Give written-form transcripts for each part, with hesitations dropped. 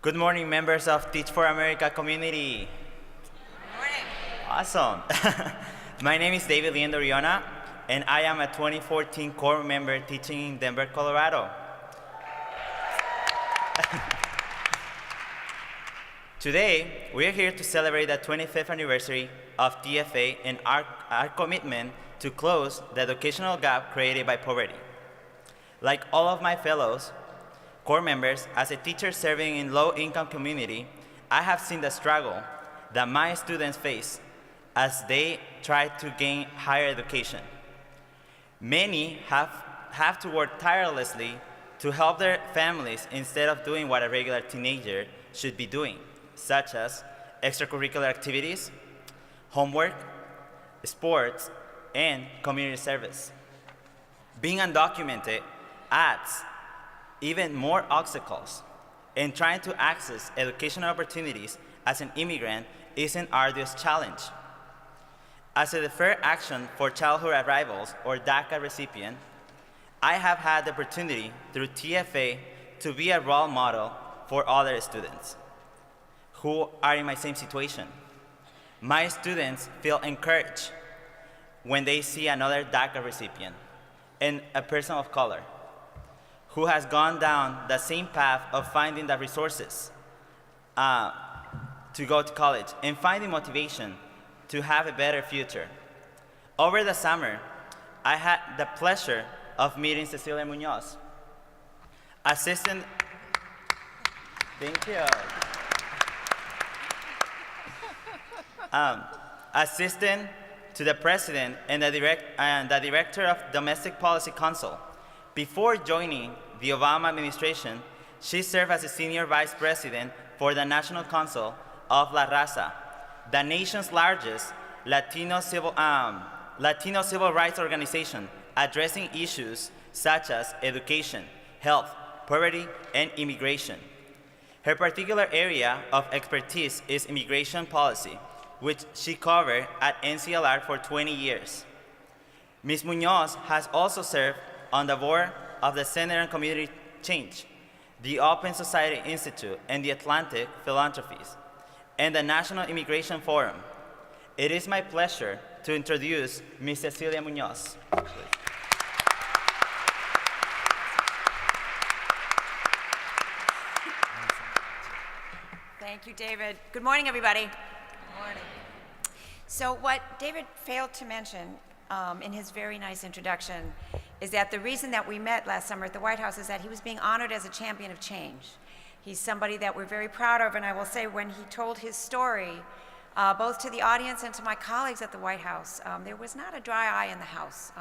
Good morning, members of Teach for America community. Good morning. Awesome. My name is David Liendoriona, and I am a 2014 core member teaching in Denver, Colorado. Today, we are here to celebrate the 25th anniversary of TFA and our commitment to close the educational gap created by poverty. Like all of my fellows, core members, as a teacher serving in low-income community, I have seen the struggle that my students face as they try to gain higher education. Many have to work tirelessly to help their families instead of doing what a regular teenager should be doing, such as extracurricular activities, homework, sports, and community service. Being undocumented adds even more obstacles, and trying to access educational opportunities as an immigrant is an arduous challenge. As a deferred action for childhood arrivals or DACA recipient, I have had the opportunity through TFA to be a role model for other students who are in my same situation. My students feel encouraged when they see another DACA recipient and a person of color who has gone down the same path of finding the resources to go to college and finding motivation to have a better future. Over the summer, I had the pleasure of meeting Cecilia Munoz, assistant to the president and the director of Domestic Policy Council. Before joining the Obama administration, she served as a senior vice president for the National Council of La Raza, the nation's largest Latino civil rights organization addressing issues such as education, health, poverty, and immigration. Her particular area of expertise is immigration policy, which she covered at NCLR for 20 years. Ms. Munoz has also served on the board of the Center on Community Change, the Open Society Institute, and the Atlantic Philanthropies, and the National Immigration Forum. It is my pleasure to introduce Ms. Cecilia Munoz. Thank you, David. Good morning, everybody. Good morning. So what David failed to mention in his very nice introduction is that the reason that we met last summer at the White House is that he was being honored as a champion of change. He's somebody that we're very proud of, and I will say when he told his story, both to the audience and to my colleagues at the White House, there was not a dry eye in the House.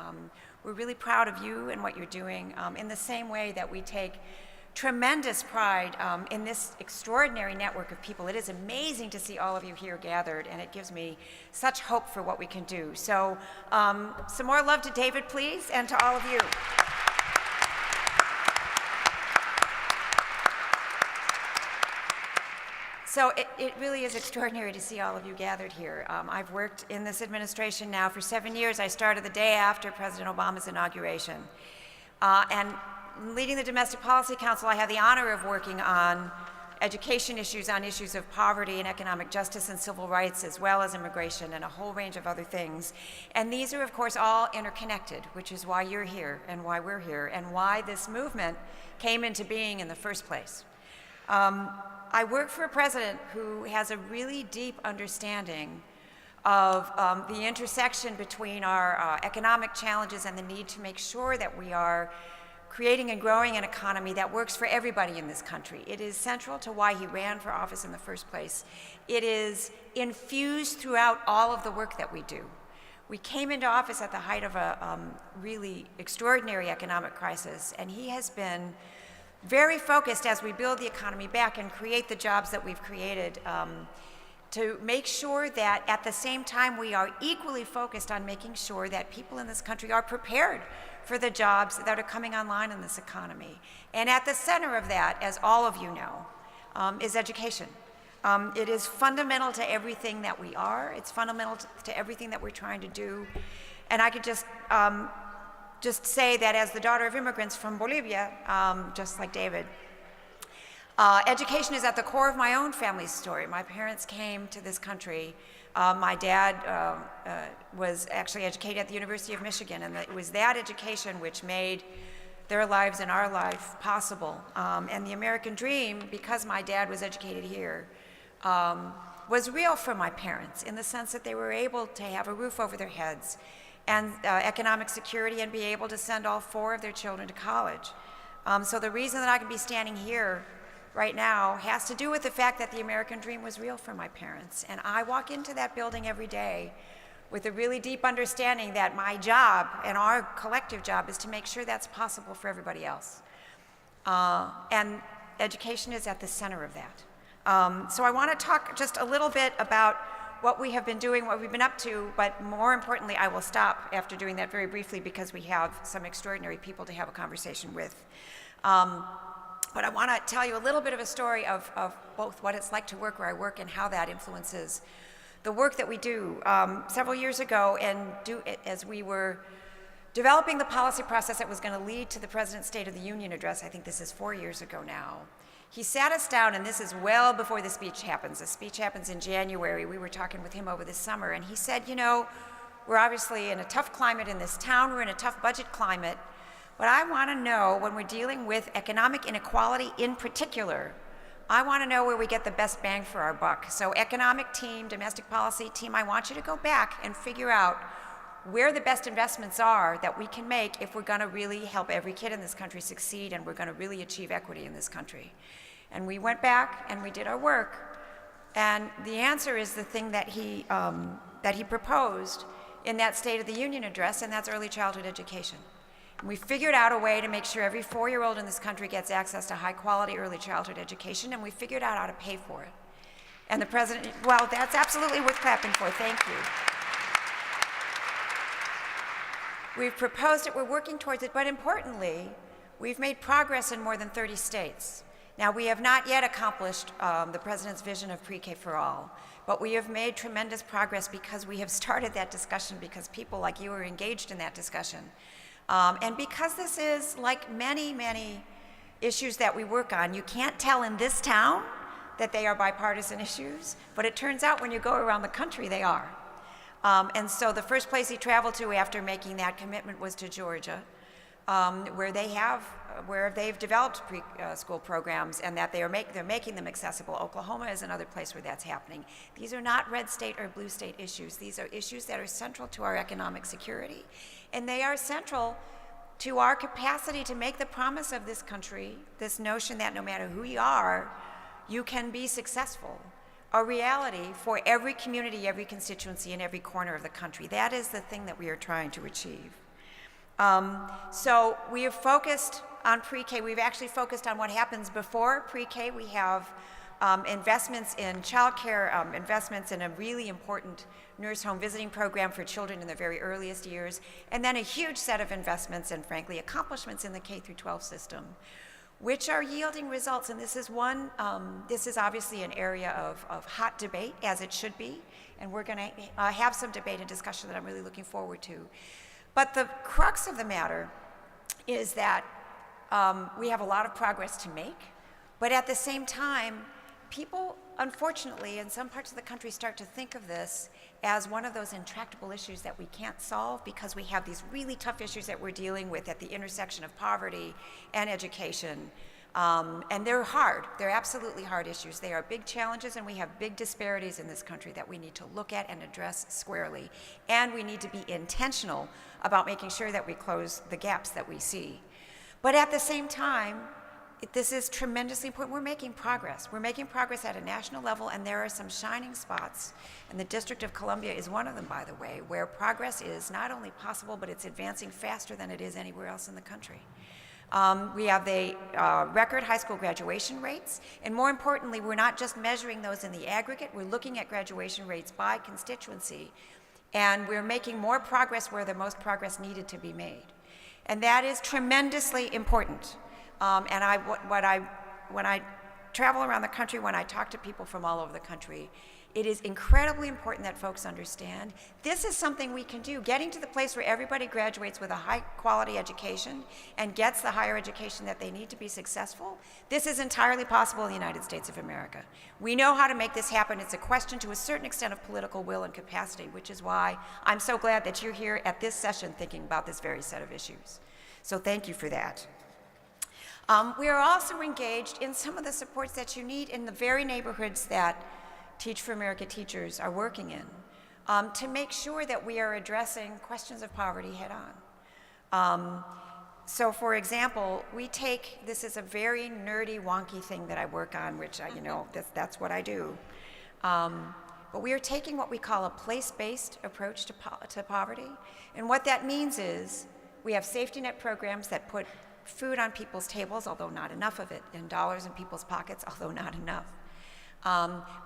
We're really proud of you and what you're doing in the same way that we take tremendous pride in this extraordinary network of people. It is amazing to see all of you here gathered, and it gives me such hope for what we can do. So some more love to David, please, and to all of you. So it really is extraordinary to see all of you gathered here. I've worked in this administration now for 7 years. I started the day after President Obama's inauguration. And leading the Domestic Policy Council, I have the honor of working on education issues, on issues of poverty and economic justice and civil rights, as well as immigration and a whole range of other things. And these are, of course, all interconnected, which is why you're here and why we're here and why this movement came into being in the first place. I work for a president who has a really deep understanding of the intersection between our economic challenges and the need to make sure that we are creating and growing an economy that works for everybody in this country. It is central to why he ran for office in the first place. It is infused throughout all of the work that we do. We came into office at the height of a really extraordinary economic crisis, and he has been very focused as we build the economy back and create the jobs that we've created to make sure that at the same time we are equally focused on making sure that people in this country are prepared for the jobs that are coming online in this economy. And at the center of that, as all of you know, is education. It is fundamental to everything that we are. It's fundamental to everything that we're trying to do. And I could just say that as the daughter of immigrants from Bolivia, just like David, Education is at the core of my own family's story. My parents came to this country. My dad was actually educated at the University of Michigan, and it was that education which made their lives and our life possible. And the American dream, because my dad was educated here, was real for my parents in the sense that they were able to have a roof over their heads and economic security and be able to send all 4 of their children to college. So the reason that I can be standing here right now has to do with the fact that the American dream was real for my parents. And I walk into that building every day with a really deep understanding that my job and our collective job is to make sure that's possible for everybody else. And education is at the center of that. So I want to talk just a little bit about what we have been doing, what we've been up to, but more importantly, I will stop after doing that very briefly because we have some extraordinary people to have a conversation with. But I want to tell you a little bit of a story of both what it's like to work where I work and how that influences the work that we do. Several years ago, as we were developing the policy process that was going to lead to the President's State of the Union address, I think this is 4 years ago now, he sat us down, and this is well before the speech happens. The speech happens in January. We were talking with him over the summer, and he said, you know, we're obviously in a tough climate in this town. We're in a tough budget climate. But I want to know, when we're dealing with economic inequality in particular, I want to know where we get the best bang for our buck. So economic team, domestic policy team, I want you to go back and figure out where the best investments are that we can make if we're going to really help every kid in this country succeed and we're going to really achieve equity in this country. And we went back and we did our work. And the answer is the thing that he proposed in that State of the Union address, and that's early childhood education. And we figured out a way to make sure every 4-year-old in this country gets access to high-quality early childhood education, and we figured out how to pay for it. And the president, well, that's absolutely worth clapping for. Thank you. We've proposed it, we're working towards it, but importantly, we've made progress in more than 30 states. Now, we have not yet accomplished the president's vision of pre-K for all, but we have made tremendous progress because we have started that discussion, because people like you are engaged in that discussion. And because this is, like many, many issues that we work on, you can't tell in this town that they are bipartisan issues, but it turns out when you go around the country, they are. And so the first place he traveled to after making that commitment was to Georgia, where they've developed preschool programs and that they're making them accessible. Oklahoma is another place where that's happening. These are not red state or blue state issues. These are issues that are central to our economic security, and they are central to our capacity to make the promise of this country, this notion that no matter who you are, you can be successful, a reality for every community, every constituency, in every corner of the country. That is the thing that we are trying to achieve. So we have focused on pre-K. We've actually focused on what happens before pre-K. We have investments in childcare, investments in a really important nurse home visiting program for children in their very earliest years, and then a huge set of investments and, frankly, accomplishments in the K through 12 system, which are yielding results. And this is this is obviously an area of hot debate, as it should be, and we're going to have some debate and discussion that I'm really looking forward to. But the crux of the matter is that we have a lot of progress to make, but at the same time, people, unfortunately, in some parts of the country start to think of this as one of those intractable issues that we can't solve because we have these really tough issues that we're dealing with at the intersection of poverty and education. And they're hard. They're absolutely hard issues. They are big challenges, and we have big disparities in this country that we need to look at and address squarely. And we need to be intentional about making sure that we close the gaps that we see. But at the same time, this is tremendously important. We're making progress. We're making progress at a national level, and there are some shining spots. And the District of Columbia is one of them, by the way, where progress is not only possible, but it's advancing faster than it is anywhere else in the country. We have the record high school graduation rates, and more importantly, we're not just measuring those in the aggregate, we're looking at graduation rates by constituency, and we're making more progress where the most progress needed to be made. And that is tremendously important. And when I travel around the country, when I talk to people from all over the country, It is incredibly important that folks understand this is something we can do. Getting to the place where everybody graduates with a high-quality education and gets the higher education that they need to be successful, this is entirely possible in the United States of America. We know how to make this happen. It's a question to a certain extent of political will and capacity, which is why I'm so glad that you're here at this session thinking about this very set of issues. So thank you for that. We are also engaged in some of the supports that you need in the very neighborhoods that Teach for America teachers are working in, to make sure that we are addressing questions of poverty head on. So for example, this is a very nerdy, wonky thing that I work on, which that's what I do. But we are taking what we call a place-based approach to poverty. And what that means is we have safety net programs that put food on people's tables, although not enough of it, and dollars in people's pockets, although not enough.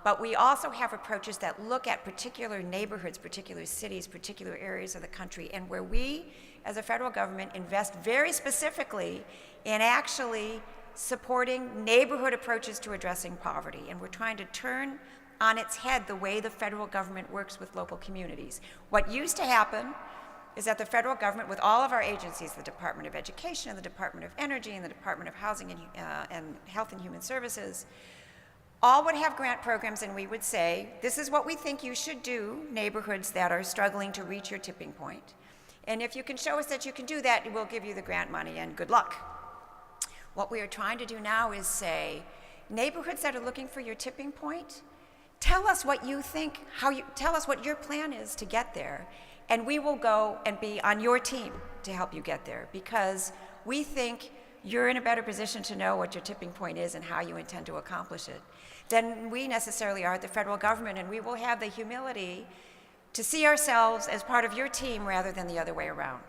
But we also have approaches that look at particular neighborhoods, particular cities, particular areas of the country, and where we, as a federal government, invest very specifically in actually supporting neighborhood approaches to addressing poverty. And we're trying to turn on its head the way the federal government works with local communities. What used to happen is that the federal government, with all of our agencies, the Department of Education, and the Department of Energy, and the Department of Housing and Health and Human Services, all would have grant programs, and we would say, this is what we think you should do, neighborhoods that are struggling to reach your tipping point. And if you can show us that you can do that, we'll give you the grant money, and good luck. What we are trying to do now is say, neighborhoods that are looking for your tipping point, tell us what you think, tell us what your plan is to get there, and we will go and be on your team to help you get there, because we think you're in a better position to know what your tipping point is and how you intend to accomplish it than we necessarily are at the federal government, and we will have the humility to see ourselves as part of your team rather than the other way around.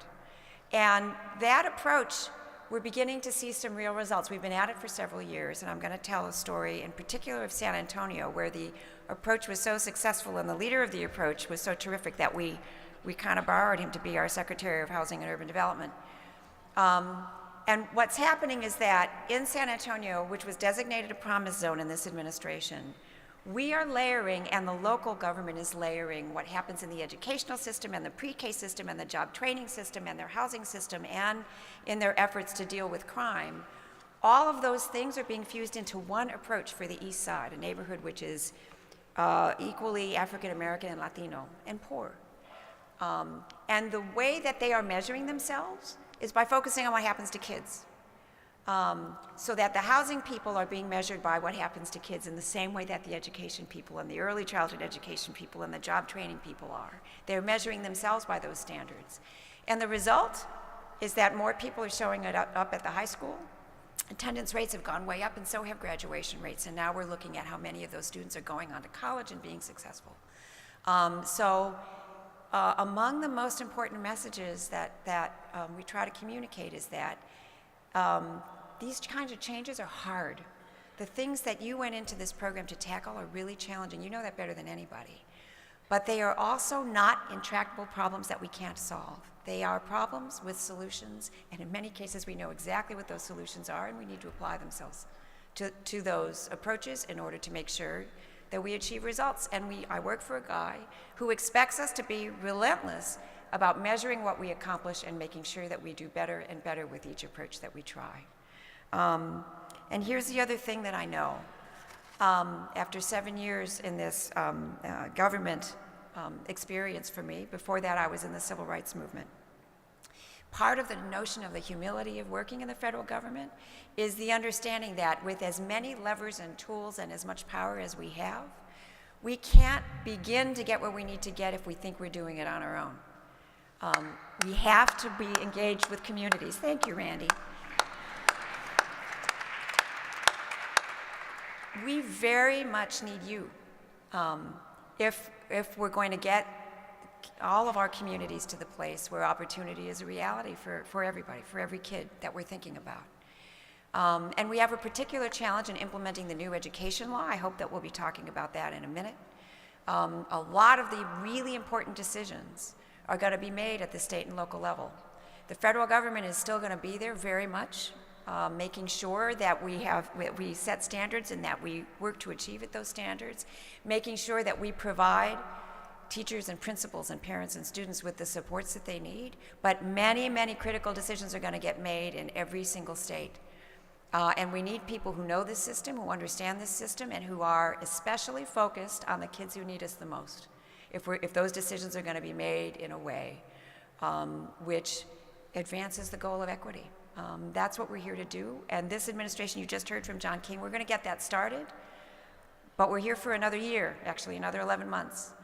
And that approach, we're beginning to see some real results. We've been at it for several years, and I'm going to tell a story in particular of San Antonio, where the approach was so successful and the leader of the approach was so terrific that we kind of borrowed him to be our Secretary of Housing and Urban Development. And what's happening is that in San Antonio, which was designated a promise zone in this administration, we are layering, and the local government is layering, what happens in the educational system and the pre-K system and the job training system and their housing system and in their efforts to deal with crime. All of those things are being fused into one approach for the East Side, a neighborhood which is equally African American and Latino and poor. And the way that they are measuring themselves is by focusing on what happens to kids. So that the housing people are being measured by what happens to kids in the same way that the education people and the early childhood education people and the job training people are. They're measuring themselves by those standards. And the result is that more people are showing up at the high school. Attendance rates have gone way up, and so have graduation rates. And now we're looking at how many of those students are going on to college and being successful. Among the most important messages that we try to communicate is that these kinds of changes are hard. The things that you went into this program to tackle are really challenging. You know that better than anybody. But they are also not intractable problems that we can't solve. They are problems with solutions, and in many cases we know exactly what those solutions are, and we need to apply themselves to those approaches in order to make sure that we achieve results. And I work for a guy who expects us to be relentless about measuring what we accomplish and making sure that we do better and better with each approach that we try. And here's the other thing that I know. After 7 years in this government experience for me, before that I was in the civil rights movement, part of the notion of the humility of working in the federal government is the understanding that with as many levers and tools and as much power as we have, we can't begin to get where we need to get if we think we're doing it on our own. We have to be engaged with communities. Thank you, Randy. We very much need you if we're going to get all of our communities to the place where opportunity is a reality for everybody, for every kid that we're thinking about. And we have a particular challenge in implementing the new education law. I hope that we'll be talking about that in a minute. A lot of the really important decisions are going to be made at the state and local level. The federal government is still going to be there very much, making sure that we set standards and that we work to achieve those standards, making sure that we provide teachers and principals and parents and students with the supports that they need. But many, many critical decisions are going to get made in every single state. And we need people who know this system, who understand this system, and who are especially focused on the kids who need us the most. If those decisions are going to be made in a way which advances the goal of equity. That's what we're here to do. And this administration, you just heard from John King, we're going to get that started. But we're here for another year, actually, another 11 months.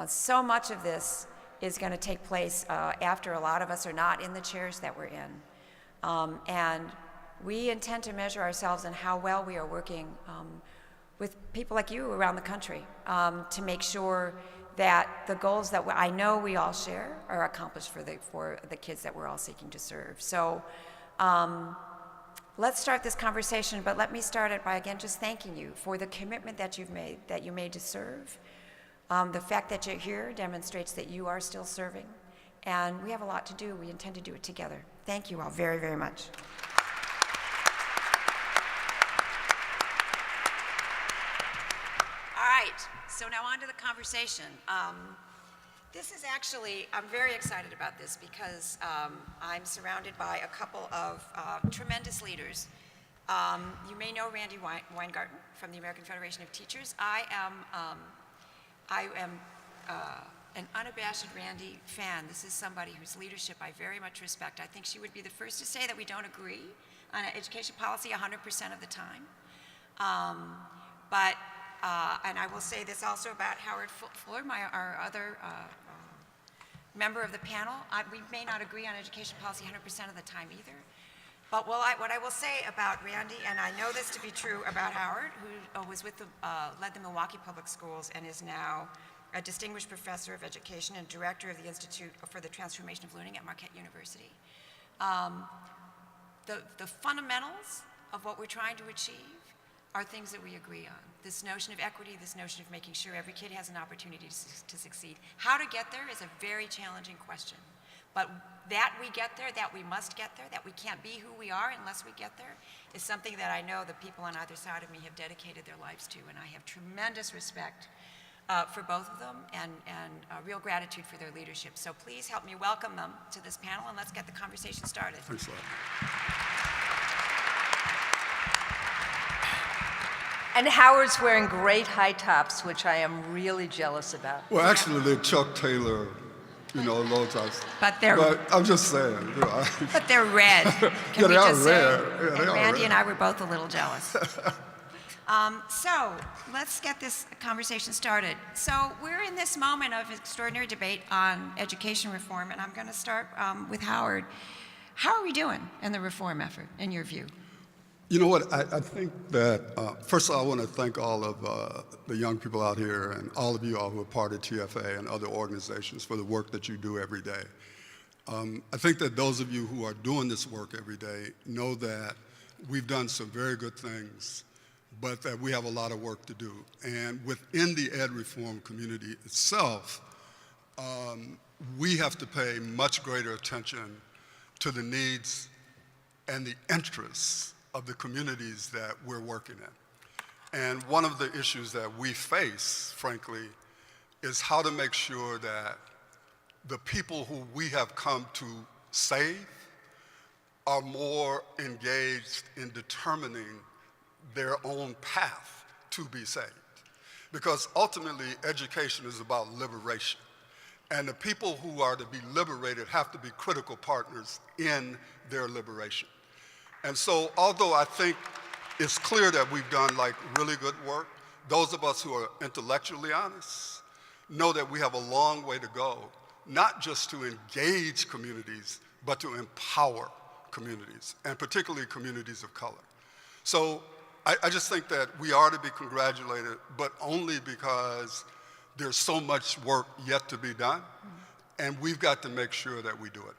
So much of this is going to take place after a lot of us are not in the chairs that we're in. And we intend to measure ourselves on how well we are working with people like you around the country to make sure that the goals that I know we all share are accomplished for the kids that we're all seeking to serve. So let's start this conversation, but let me start it by again just thanking you for the commitment that you made to serve. The fact that you're here demonstrates that you are still serving, and we have a lot to do. We intend to do it together. Thank you all very, very much. All right, so now on to the conversation. This is actually, I'm very excited about this because I'm surrounded by a couple of tremendous leaders. You may know Randy Weingarten from the American Federation of Teachers. I am an unabashed Randy fan. This is somebody whose leadership I very much respect. I think she would be the first to say that we don't agree on education policy 100% of the time. And I will say this also about Howard Fuller, our other member of the panel. We may not agree on education policy 100% of the time either. But what I will say about Randy, and I know this to be true about Howard, who was led the Milwaukee Public Schools and is now a distinguished professor of education and director of the Institute for the Transformation of Learning at Marquette University. The fundamentals of what we're trying to achieve are things that we agree on. This notion of equity, this notion of making sure every kid has an opportunity to succeed. How to get there is a very challenging question. But that we get there, that we must get there, that we can't be who we are unless we get there, is something that I know the people on either side of me have dedicated their lives to. And I have tremendous respect for both of them and real gratitude for their leadership. So please help me welcome them to this panel, and let's get the conversation started. Thanks a lot. And Howard's wearing great high tops, which I am really jealous about. Well, actually, they're Chuck Taylor, low tops. But I'm just saying. But they're red. Yeah, they are red. Yeah, they are Randy red. and I were both a little jealous. So let's get this conversation started. So we're in this moment of extraordinary debate on education reform, and I'm going to start with Howard. How are we doing in the reform effort, in your view? You know what? I think that, first of all, I want to thank all of the young people out here and all of you all who are part of TFA and other organizations for the work that you do every day. I think that those of you who are doing this work every day know that we've done some very good things, but that we have a lot of work to do. And within the ed reform community itself, we have to pay much greater attention to the needs and the interests of the communities that we're working in. And one of the issues that we face, frankly, is how to make sure that the people who we have come to save are more engaged in determining their own path to be saved. Because ultimately, education is about liberation. And the people who are to be liberated have to be critical partners in their liberation. And so, although I think it's clear that we've done really good work, those of us who are intellectually honest know that we have a long way to go, not just to engage communities, but to empower communities, and particularly communities of color. So I just think that we are to be congratulated, but only because there's so much work yet to be done, and we've got to make sure that we do it.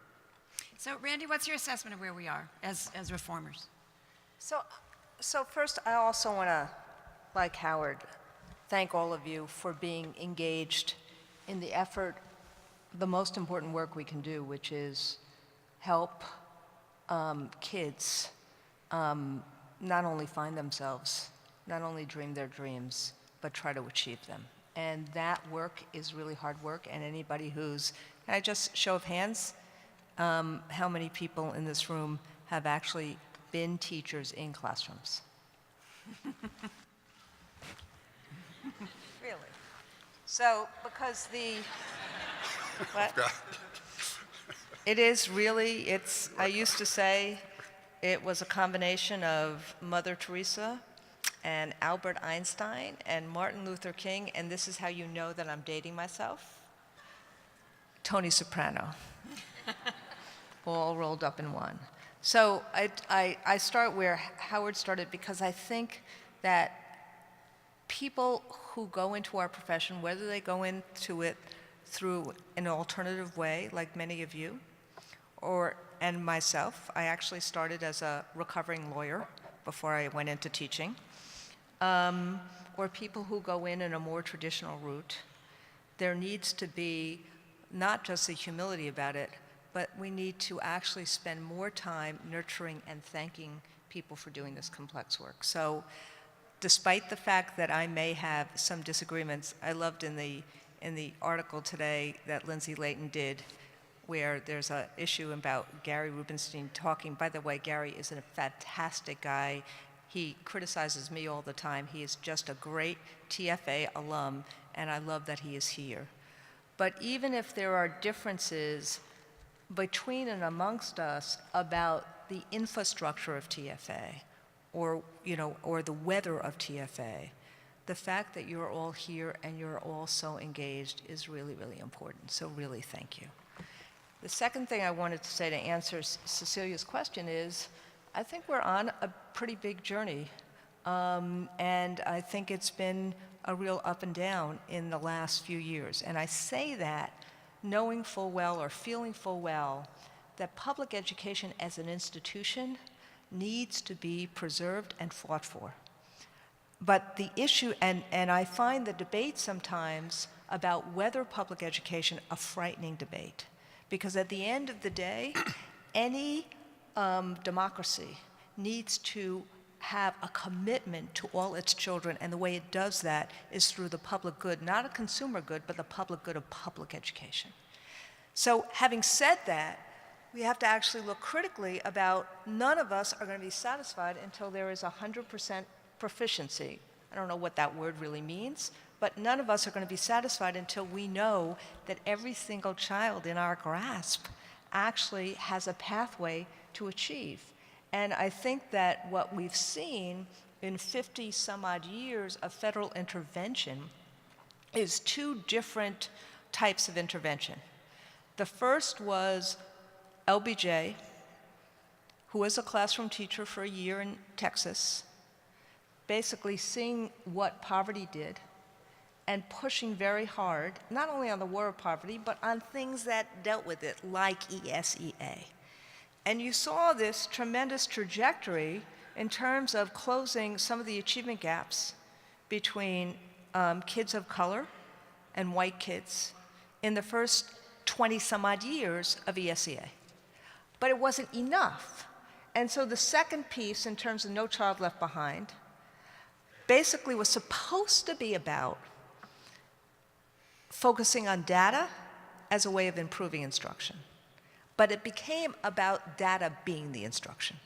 So, Randy, what's your assessment of where we are as reformers? So first, I also want to, like Howard, thank all of you for being engaged in the effort, the most important work we can do, which is help kids not only find themselves, not only dream their dreams, but try to achieve them. And that work is really hard work, and anybody who's, can I just show of hands, how many people in this room have actually been teachers in classrooms? Really? So, because what? It is really, I used to say it was a combination of Mother Teresa and Albert Einstein and Martin Luther King, and this is how you know that I'm dating myself, Tony Soprano, all rolled up in one. So I start where Howard started, because I think that people who go into our profession, whether they go into it through an alternative way, like many of you, and myself, I actually started as a recovering lawyer before I went into teaching, or people who go in a more traditional route, there needs to be not just the humility about it, but we need to actually spend more time nurturing and thanking people for doing this complex work. So despite the fact that I may have some disagreements, I loved in the article today that Lindsay Layton did, where there's an issue about Gary Rubenstein talking. By the way, Gary is a fantastic guy. He criticizes me all the time. He is just a great TFA alum, and I love that he is here. But even if there are differences between and amongst us about the infrastructure of TFA, or the weather of TFA, the fact that you're all here and you're all so engaged is really, really important. So really, thank you. The second thing I wanted to say to answer Cecilia's question is, I think we're on a pretty big journey, and I think it's been a real up and down in the last few years. And I say that knowing full well, or feeling full well, that public education as an institution needs to be preserved and fought for. But the issue, and I find the debate sometimes about whether public education a frightening debate. Because at the end of the day, any democracy needs to have a commitment to all its children, and the way it does that is through the public good, not a consumer good, but the public good of public education. So having said that, we have to actually look critically about, none of us are going to be satisfied until there is 100% proficiency. I don't know what that word really means, but none of us are going to be satisfied until we know that every single child in our grasp actually has a pathway to achieve. And I think that what we've seen in 50 some odd years of federal intervention is two different types of intervention. The first was LBJ, who was a classroom teacher for a year in Texas, basically seeing what poverty did and pushing very hard, not only on the war of poverty, but on things that dealt with it, like ESEA. And you saw this tremendous trajectory in terms of closing some of the achievement gaps between kids of color and white kids in the first 20 some odd years of ESEA. But it wasn't enough. And so the second piece, in terms of No Child Left Behind, basically was supposed to be about focusing on data as a way of improving instruction. But it became about data being the instruction.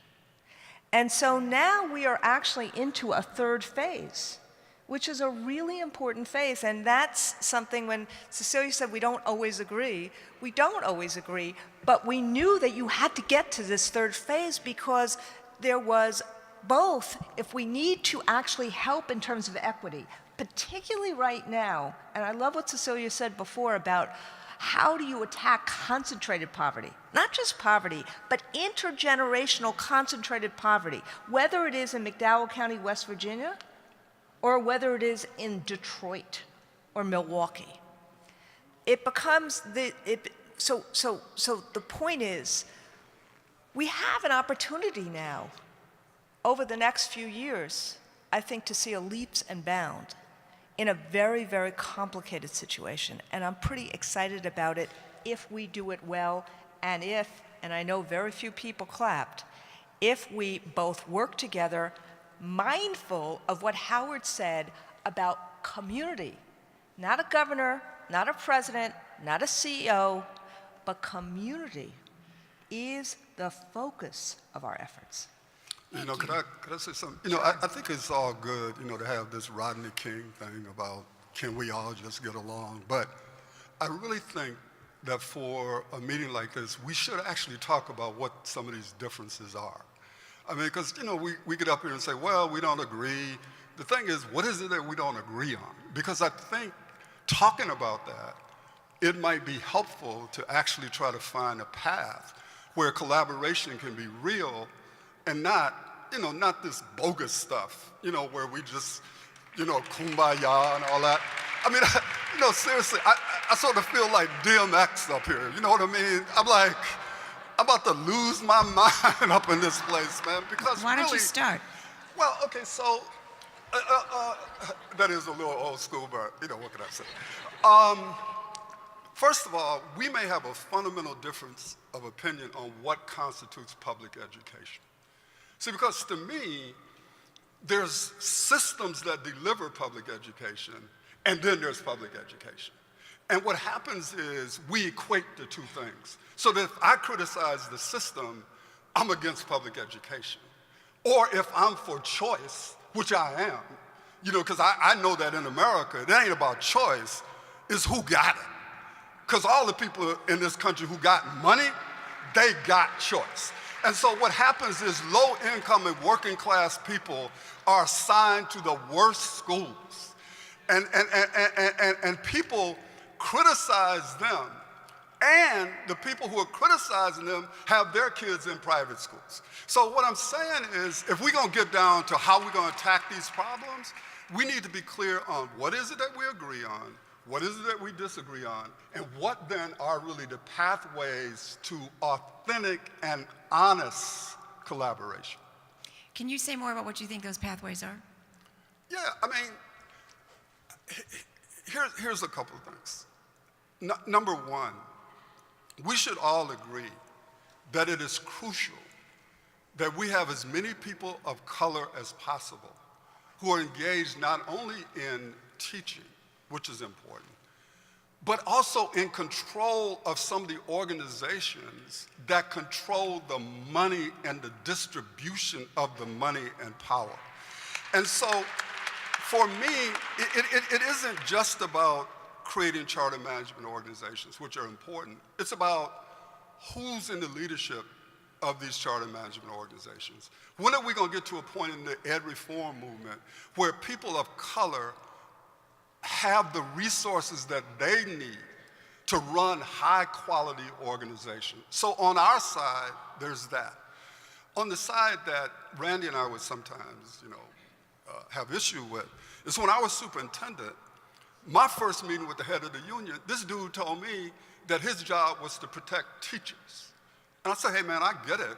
And so now we are actually into a third phase, which is a really important phase. And that's something, when Cecilia said we don't always agree, we don't always agree, but we knew that you had to get to this third phase, because there was both, if we need to actually help in terms of equity, particularly right now, and I love what Cecilia said before about how do you attack concentrated poverty? Not just poverty, but intergenerational concentrated poverty, whether it is in McDowell County, West Virginia, or whether it is in Detroit or Milwaukee. It becomes so the point is, we have an opportunity now over the next few years, I think, to see a leaps and bounds in a very, very complicated situation. And I'm pretty excited about it if we do it well, and I know very few people clapped, if we both work together, mindful of what Howard said about community. Not a governor, not a president, not a CEO, but community is the focus of our efforts. You know, could I say something? You know, I think it's all good, you know, to have this Rodney King thing about can we all just get along? But I really think that for a meeting like this, we should actually talk about what some of these differences are. I mean, because, you know, we get up here and say, well, we don't agree. The thing is, what is it that we don't agree on? Because I think talking about that, it might be helpful to actually try to find a path where collaboration can be real and not, you know, not this bogus stuff, you know, where we just, you know, kumbaya and all that. I mean, you know, seriously, I sort of feel like DMX up here, you know what I mean? I'm like, I'm about to lose my mind up in this place, man, because Why don't really, you start? well, okay, so that is a little old school, but, you know, what can I say? First of all, we may have a fundamental difference of opinion on what constitutes public education. See, because to me, there's systems that deliver public education, and then there's public education. And what happens is we equate the two things. So that if I criticize the system, I'm against public education. Or if I'm for choice, which I am, you know, because I know that in America, it ain't about choice, it's who got it. Because all the people in this country who got money, they got choice. And so what happens is low income and working class people are assigned to the worst schools. And people criticize them. And the people who are criticizing them have their kids in private schools. So what I'm saying is, if we're going to get down to how we're going to attack these problems, we need to be clear on what is it that we agree on, what is it that we disagree on, and what then are really the pathways to authentic and honest collaboration. Can you say more about what you think those pathways are? Yeah, I mean, here's a couple of things. Number one, we should all agree that it is crucial that we have as many people of color as possible who are engaged not only in teaching, which is important, but also in control of some of the organizations that control the money and the distribution of the money and power. And so, for me, it isn't just about creating charter management organizations, which are important. It's about who's in the leadership of these charter management organizations. When are we going to get to a point in the ed reform movement where people of color have the resources that they need to run high-quality organizations? So on our side, there's that. On the side that Randy and I would sometimes, you know, have issue with is when I was superintendent, my first meeting with the head of the union, this dude told me that his job was to protect teachers. And I said, hey man, I get it.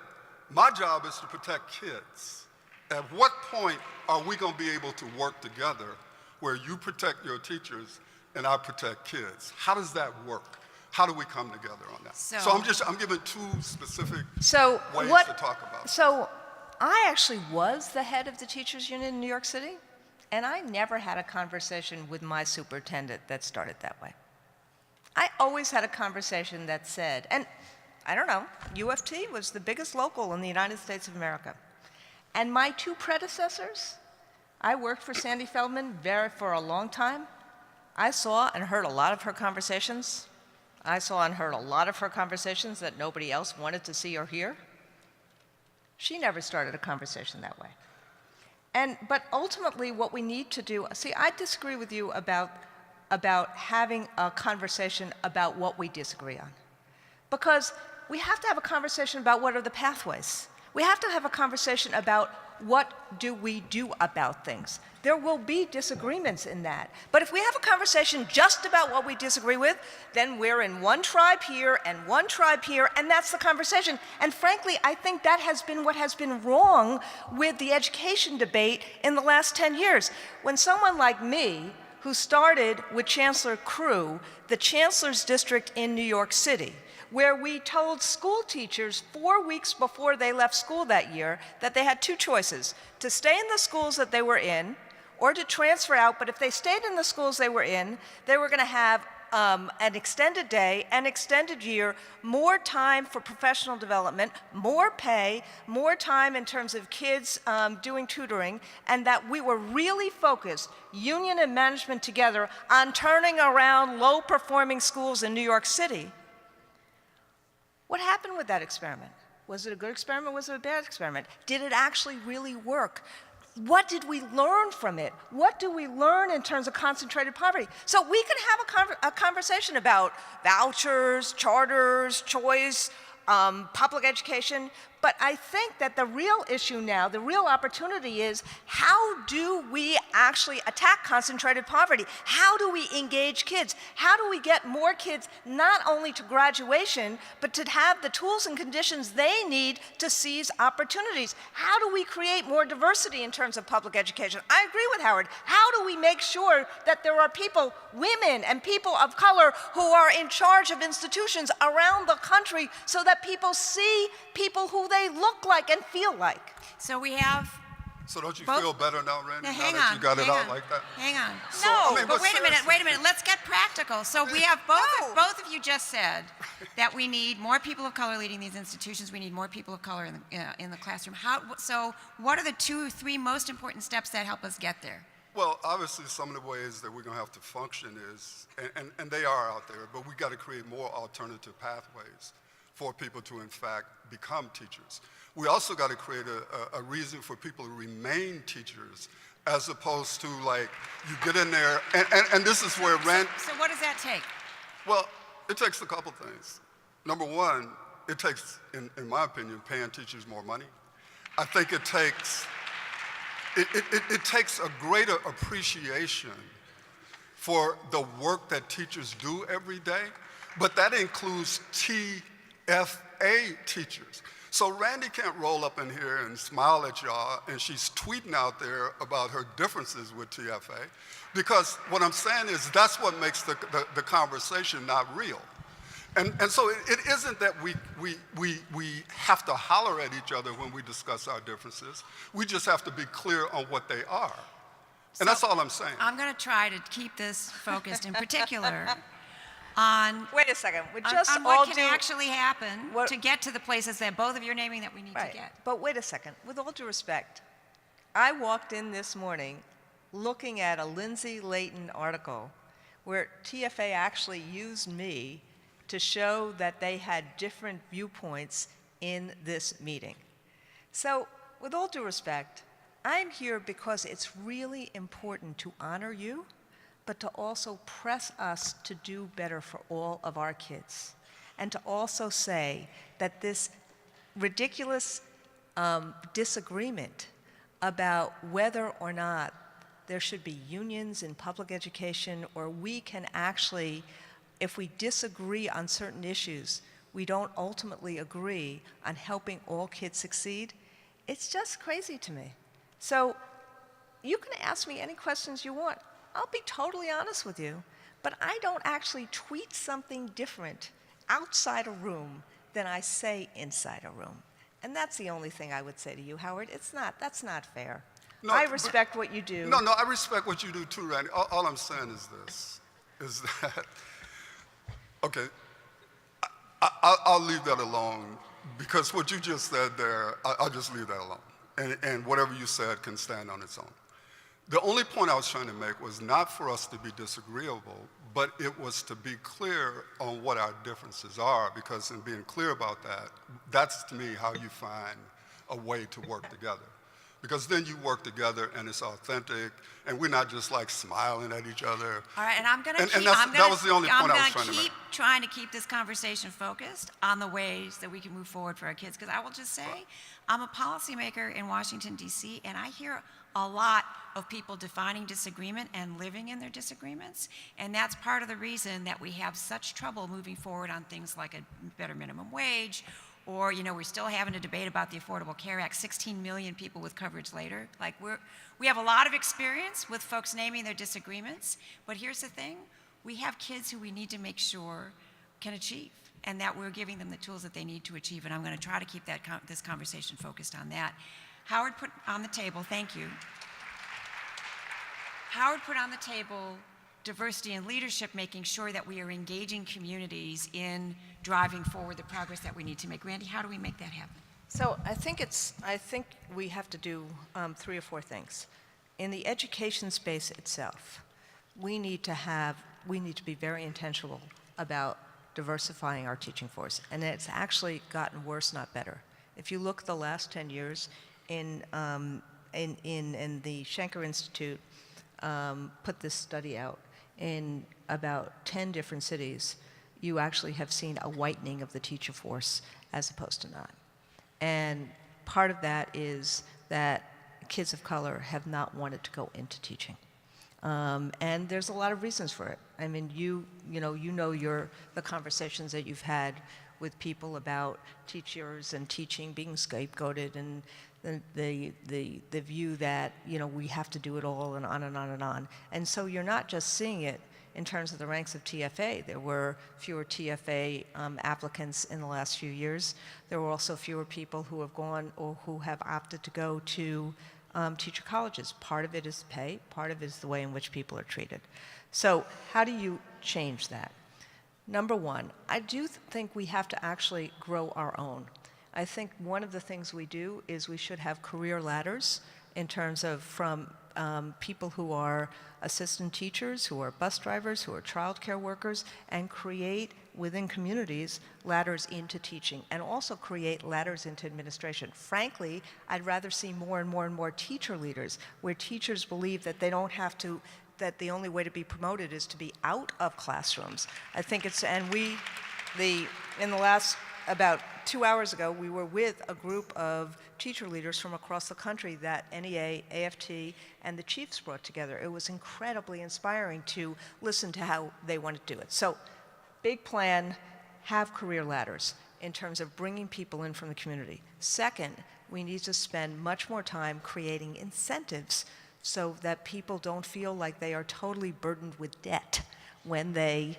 My job is to protect kids. At what point are we going to be able to work together where you protect your teachers and I protect kids? How does that work? How do we come together on that? So I'm giving two specific ways to talk about it. So I actually was the head of the teachers union in New York City, and I never had a conversation with my superintendent that started that way. I always had a conversation that said, and I don't know, UFT was the biggest local in the United States of America. And my two predecessors, I worked for Sandy Feldman for a long time. I saw and heard a lot of her conversations. I saw and heard a lot of her conversations that nobody else wanted to see or hear. She never started a conversation that way. But ultimately, what we need to do, see, I disagree with you about having a conversation about what we disagree on. Because we have to have a conversation about what are the pathways. We have to have a conversation about what do we do about things. There will be disagreements in that. But if we have a conversation just about what we disagree with, then we're in one tribe here and one tribe here, and that's the conversation. And frankly, I think that has been what has been wrong with the education debate in the last 10 years. When someone like me, who started with Chancellor Crew, the Chancellor's District in New York City, where we told school teachers 4 weeks before they left school that year that they had two choices: to stay in the schools that they were in or to transfer out. But if they stayed in the schools they were in, they were going to have an extended day, an extended year, more time for professional development, more pay, more time in terms of kids doing tutoring, and that we were really focused, union and management together, on turning around low-performing schools in New York City. What happened with that experiment? Was it a good experiment? Was it a bad experiment? Did it actually really work? What did we learn from it? What do we learn in terms of concentrated poverty? So we can have a conversation about vouchers, charters, choice, public education, but I think that the real issue now, the real opportunity is, how do we actually attack concentrated poverty? How do we engage kids? How do we get more kids not only to graduation, but to have the tools and conditions they need to seize opportunities? How do we create more diversity in terms of public education? I agree with Howard. How do we make sure that there are people, women and people of color, who are in charge of institutions around the country so that people see people who they look like and feel like? So we have. So don't you Both- feel better now, Randy, Now, now hang that on, you got it hang out on, like that? Hang on. So, I mean, but wait a minute, seriously. let's get practical. So we have both of you just said that we need more people of color leading these institutions. We need more people of color in the classroom. So what are the 2 or 3 most important steps that help us get there? Well, obviously, some of the ways that we're going to have to function is, and they are out there, but we got to create more alternative pathways for people to, in fact, become teachers. We also got to create a reason for people to remain teachers, as opposed to, like, you get in there, and this is where So what does that take? well, it takes a couple things. Number one, it takes, in my opinion, paying teachers more money. I think it takes a greater appreciation for the work that teachers do every day, but that includes TFA teachers. So Randy can't roll up in here and smile at y'all, and she's tweeting out there about her differences with TFA, because what I'm saying is that's what makes the conversation not real. And so it isn't that we have to holler at each other when we discuss our differences. We just have to be clear on what they are. And that's all I'm saying. I'm going to try to keep this focused in particular on, Wait a second. on what can actually happen to get to the places that both of you are naming that we need to get. But wait a second. With all due respect, I walked in this morning looking at a Lindsay Layton article where TFA actually used me to show that they had different viewpoints in this meeting. So, with all due respect, I'm here because it's really important to honor you, but to also press us to do better for all of our kids. And to also say that this ridiculous disagreement about whether or not there should be unions in public education, or we can actually, if we disagree on certain issues, we don't ultimately agree on helping all kids succeed, it's just crazy to me. So you can ask me any questions you want. I'll be totally honest with you, but I don't actually tweet something different outside a room than I say inside a room. And that's the only thing I would say to you, Howard. That's not fair. No, I respect what you do. No, I respect what you do too, Randy. All I'm saying is this, is that, okay, I'll leave that alone, because what you just said there, I'll just leave that alone. And whatever you said can stand on its own. The only point I was trying to make was not for us to be disagreeable, but it was to be clear on what our differences are, because in being clear about that, that's to me how you find a way to work together. Because then you work together and it's authentic, and we're not just like smiling at each other. All right, and I'm going to that was the only point I was trying to make. keep trying to keep this conversation focused on the ways that we can move forward for our kids. Because I will just say, I'm a policymaker in Washington, D.C., and I hear a lot of people defining disagreement and living in their disagreements. And that's part of the reason that we have such trouble moving forward on things like a better minimum wage, or, we're still having a debate about the Affordable Care Act, 16 million people with coverage later. Like, we have a lot of experience with folks naming their disagreements, but here's the thing, we have kids who we need to make sure can achieve. and that we're giving them the tools that they need to achieve. And I'm going to try to keep that this conversation focused on that. Howard put on the table, thank you. Howard put on the table diversity and leadership, making sure that we are engaging communities in driving forward the progress that we need to make. Randy, how do we make that happen? So I think we have to do 3 or 4 things. In the education space itself, we need to be very intentional about diversifying our teaching force, and it's actually gotten worse, not better. If you look the last 10 years, in the Schenker Institute put this study out, in about 10 different cities, you actually have seen a whitening of the teacher force as opposed to not. And part of that is that kids of color have not wanted to go into teaching. And there's a lot of reasons for it. I mean, you know the conversations that you've had with people about teachers and teaching being scapegoated, and the view that, we have to do it all, and on and on and on. And so you're not just seeing it in terms of the ranks of TFA. There were fewer TFA applicants in the last few years. There were also fewer people who have gone or who have opted to go to teacher colleges. Part of it is pay, part of it is the way in which people are treated. So how do you change that? Number one, I do think we have to actually grow our own. I think one of the things we do is we should have career ladders in terms of from people who are assistant teachers, who are bus drivers, who are childcare workers, and create within communities ladders into teaching, and also create ladders into administration. Frankly, I'd rather see more and more and more teacher leaders, where teachers believe that they don't have to, that the only way to be promoted is to be out of classrooms. I think it's, and in the last, about 2 hours ago, we were with a group of teacher leaders from across the country that NEA, AFT, and the chiefs brought together. It was incredibly inspiring to listen to how they want to do it. So, big plan, have career ladders in terms of bringing people in from the community. Second, we need to spend much more time creating incentives so that people don't feel like they are totally burdened with debt when they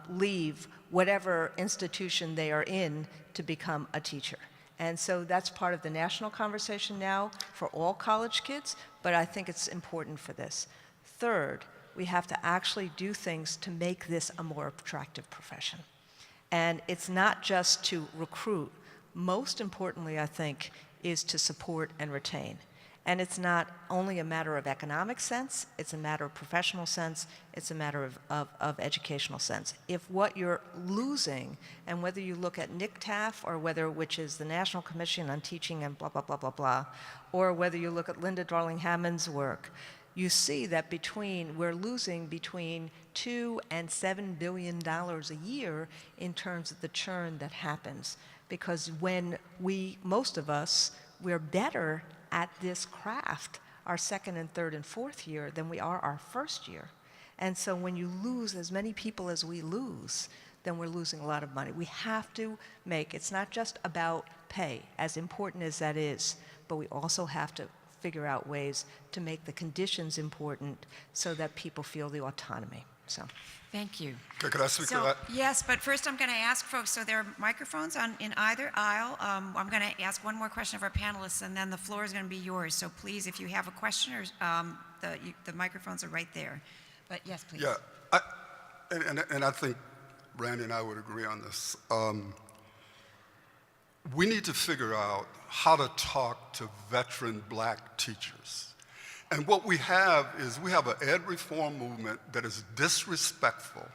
leave whatever institution they are in to become a teacher. And so that's part of the national conversation now for all college kids, but I think it's important for this. Third, we have to actually do things to make this a more attractive profession. And it's not just to recruit. Most importantly, I think, is to support and retain. And it's not only a matter of economic sense, it's a matter of professional sense, it's a matter of educational sense. If what you're losing, and whether you look at NCTAF, or which is the National Commission on Teaching and blah, blah, blah, blah, blah, or whether you look at Linda Darling-Hammond's work, you see that we're losing between $2 and $7 billion a year in terms of the churn that happens. Because when most of us, we're better at this craft our second and third and fourth year than we are our first year. And so when you lose as many people as we lose, then we're losing a lot of money. We have to it's not just about pay, as important as that is, but we also have to figure out ways to make the conditions important so that people feel the autonomy. So. Thank you. Could I speak to that? Yes, but first I'm going to ask folks, so there are microphones in either aisle. I'm going to ask one more question of our panelists, and then the floor is going to be yours. So please, if you have a question, the microphones are right there. But yes, please. Yeah, and I think Randy and I would agree on this. We need to figure out how to talk to veteran black teachers. And what we have an ed reform movement that is disrespectful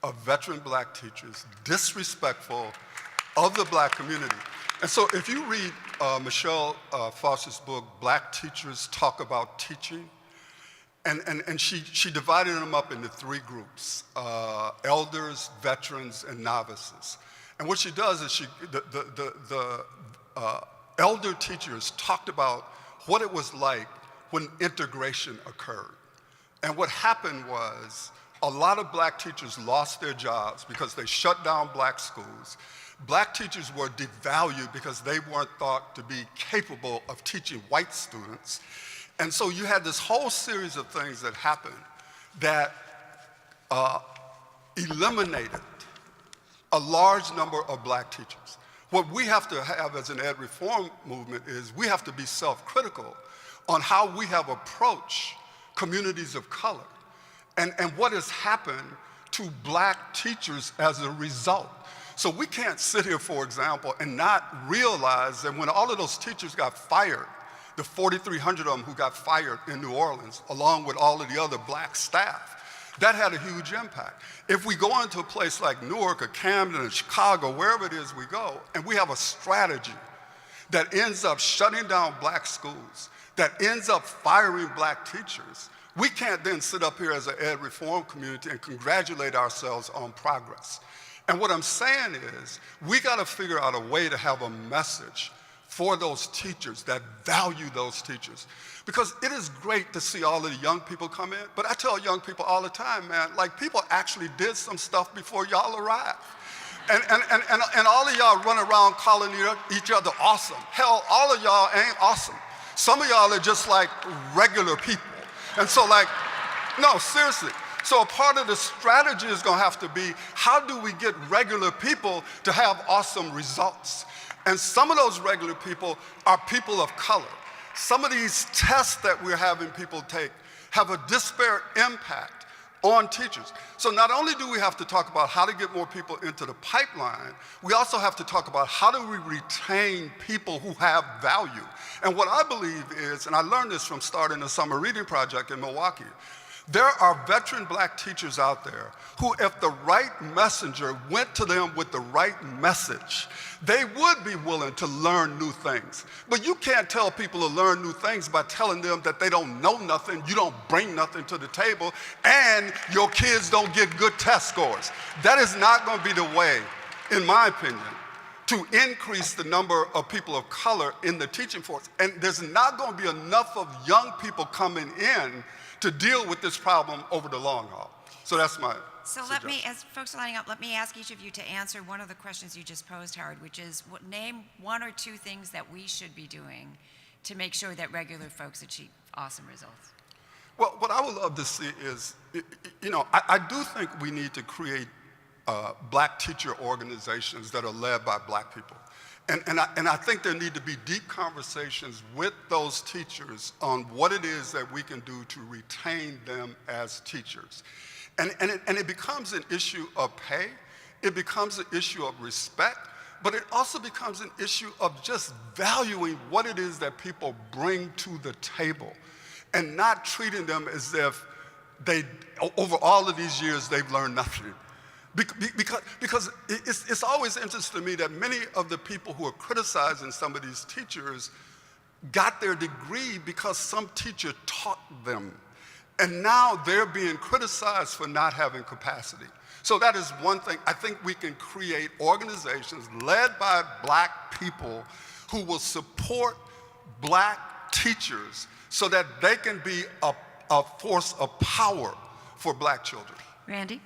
of veteran black teachers, disrespectful of the black community. And so if you read Michelle Foster's book, Black Teachers Talk About Teaching, and she divided them up into 3 groups, elders, veterans, and novices. And what she does is the elder teachers talked about what it was like when integration occurred. And what happened was a lot of black teachers lost their jobs because they shut down black schools. Black teachers were devalued because they weren't thought to be capable of teaching white students. And so you had this whole series of things that happened that eliminated a large number of black teachers. What we have to have as an ed reform movement is we have to be self-critical on how we have approached communities of color and what has happened to black teachers as a result. So we can't sit here, for example, and not realize that when all of those teachers got fired, the 4,300 of them who got fired in New Orleans, along with all of the other black staff, that had a huge impact. If we go into a place like Newark or Camden or Chicago, wherever it is we go, and we have a strategy that ends up shutting down black schools, that ends up firing black teachers, we can't then sit up here as an ed reform community and congratulate ourselves on progress. And what I'm saying is, we gotta figure out a way to have a message for those teachers that value those teachers. Because it is great to see all of the young people come in, but I tell young people all the time, man, like people actually did some stuff before y'all arrived. And all of y'all run around calling each other awesome. Hell, all of y'all ain't awesome. Some of y'all are just like regular people. And so like, no, seriously. So a part of the strategy is gonna have to be, how do we get regular people to have awesome results? And some of those regular people are people of color. Some of these tests that we're having people take have a disparate impact on teachers. So not only do we have to talk about how to get more people into the pipeline, we also have to talk about how do we retain people who have value. And what I believe is, and I learned this from starting a summer reading project in Milwaukee, there are veteran black teachers out there who, if the right messenger went to them with the right message, they would be willing to learn new things. But you can't tell people to learn new things by telling them that they don't know nothing, you don't bring nothing to the table, and your kids don't get good test scores. That is not going to be the way, in my opinion, to increase the number of people of color in the teaching force. And there's not going to be enough of young people coming in to deal with this problem over the long haul. So that's my So let me, as folks are lining up, let me ask each of you to answer one of the questions you just posed, Howard, which is name one or two things that we should be doing to make sure that regular folks achieve awesome results. Well, what I would love to see is, you know, I do think we need to create black teacher organizations that are led by black people. And I think there need to be deep conversations with those teachers on what it is that we can do to retain them as teachers. And it becomes an issue of pay, it becomes an issue of respect, but it also becomes an issue of just valuing what it is that people bring to the table and not treating them as if over all of these years, they've learned nothing. Because it's always interesting to me that many of the people who are criticizing some of these teachers got their degree because some teacher taught them. And now they're being criticized for not having capacity. So that is one thing. I think we can create organizations led by black people who will support black teachers so that they can be a force of power for black children. Randy?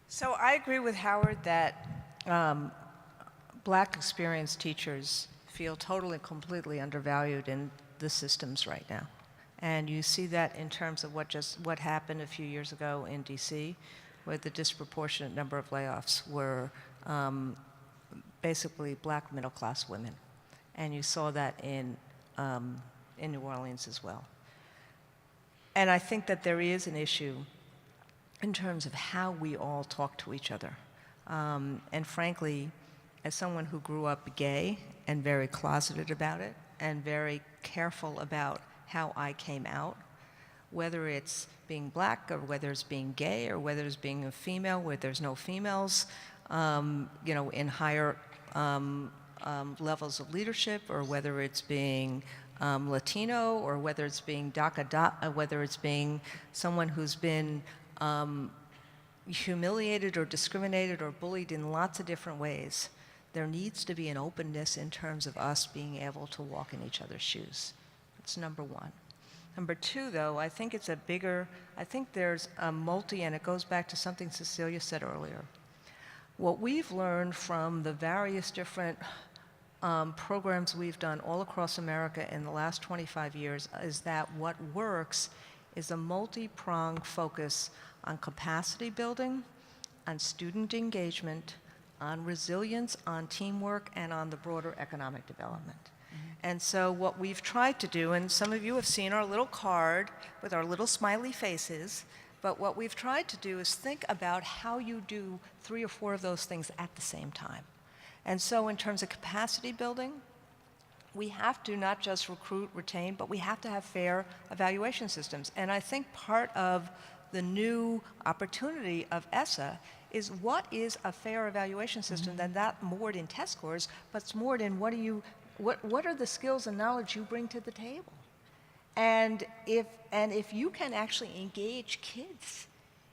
So I agree with Howard that black experienced teachers feel totally, completely undervalued in the systems right now. And you see that in terms of what happened a few years ago in DC, where the disproportionate number of layoffs were basically black middle-class women. And you saw that in New Orleans as well. And I think that there is an issue in terms of how we all talk to each other. And frankly, as someone who grew up gay and very closeted about it and very careful about how I came out, whether it's being black or whether it's being gay or whether it's being a female where there's no females, you know, in higher levels of leadership, or whether it's being Latino, or whether it's being DACA, whether it's being someone who's been humiliated or discriminated or bullied in lots of different ways. There needs to be an openness in terms of us being able to walk in each other's shoes. That's number one. Number two, though, I think it's I think there's a and it goes back to something Cecilia said earlier. What we've learned from the various different programs we've done all across America in the last 25 years is that what works is a multi-pronged focus on capacity building on student engagement, on resilience, on teamwork, and on the broader economic development. And so what we've tried to do, and some of you have seen our little card with our little smiley faces, but what we've tried to do is think about how you do 3 or 4 of those things at the same time. And so in terms of capacity building, we have to not just recruit, retain, but we have to have fair evaluation systems. And I think part of the new opportunity of ESSA is what is a fair evaluation system than that moored in test scores, but it's moored in what are the skills and knowledge you bring to the table. And if you can actually engage kids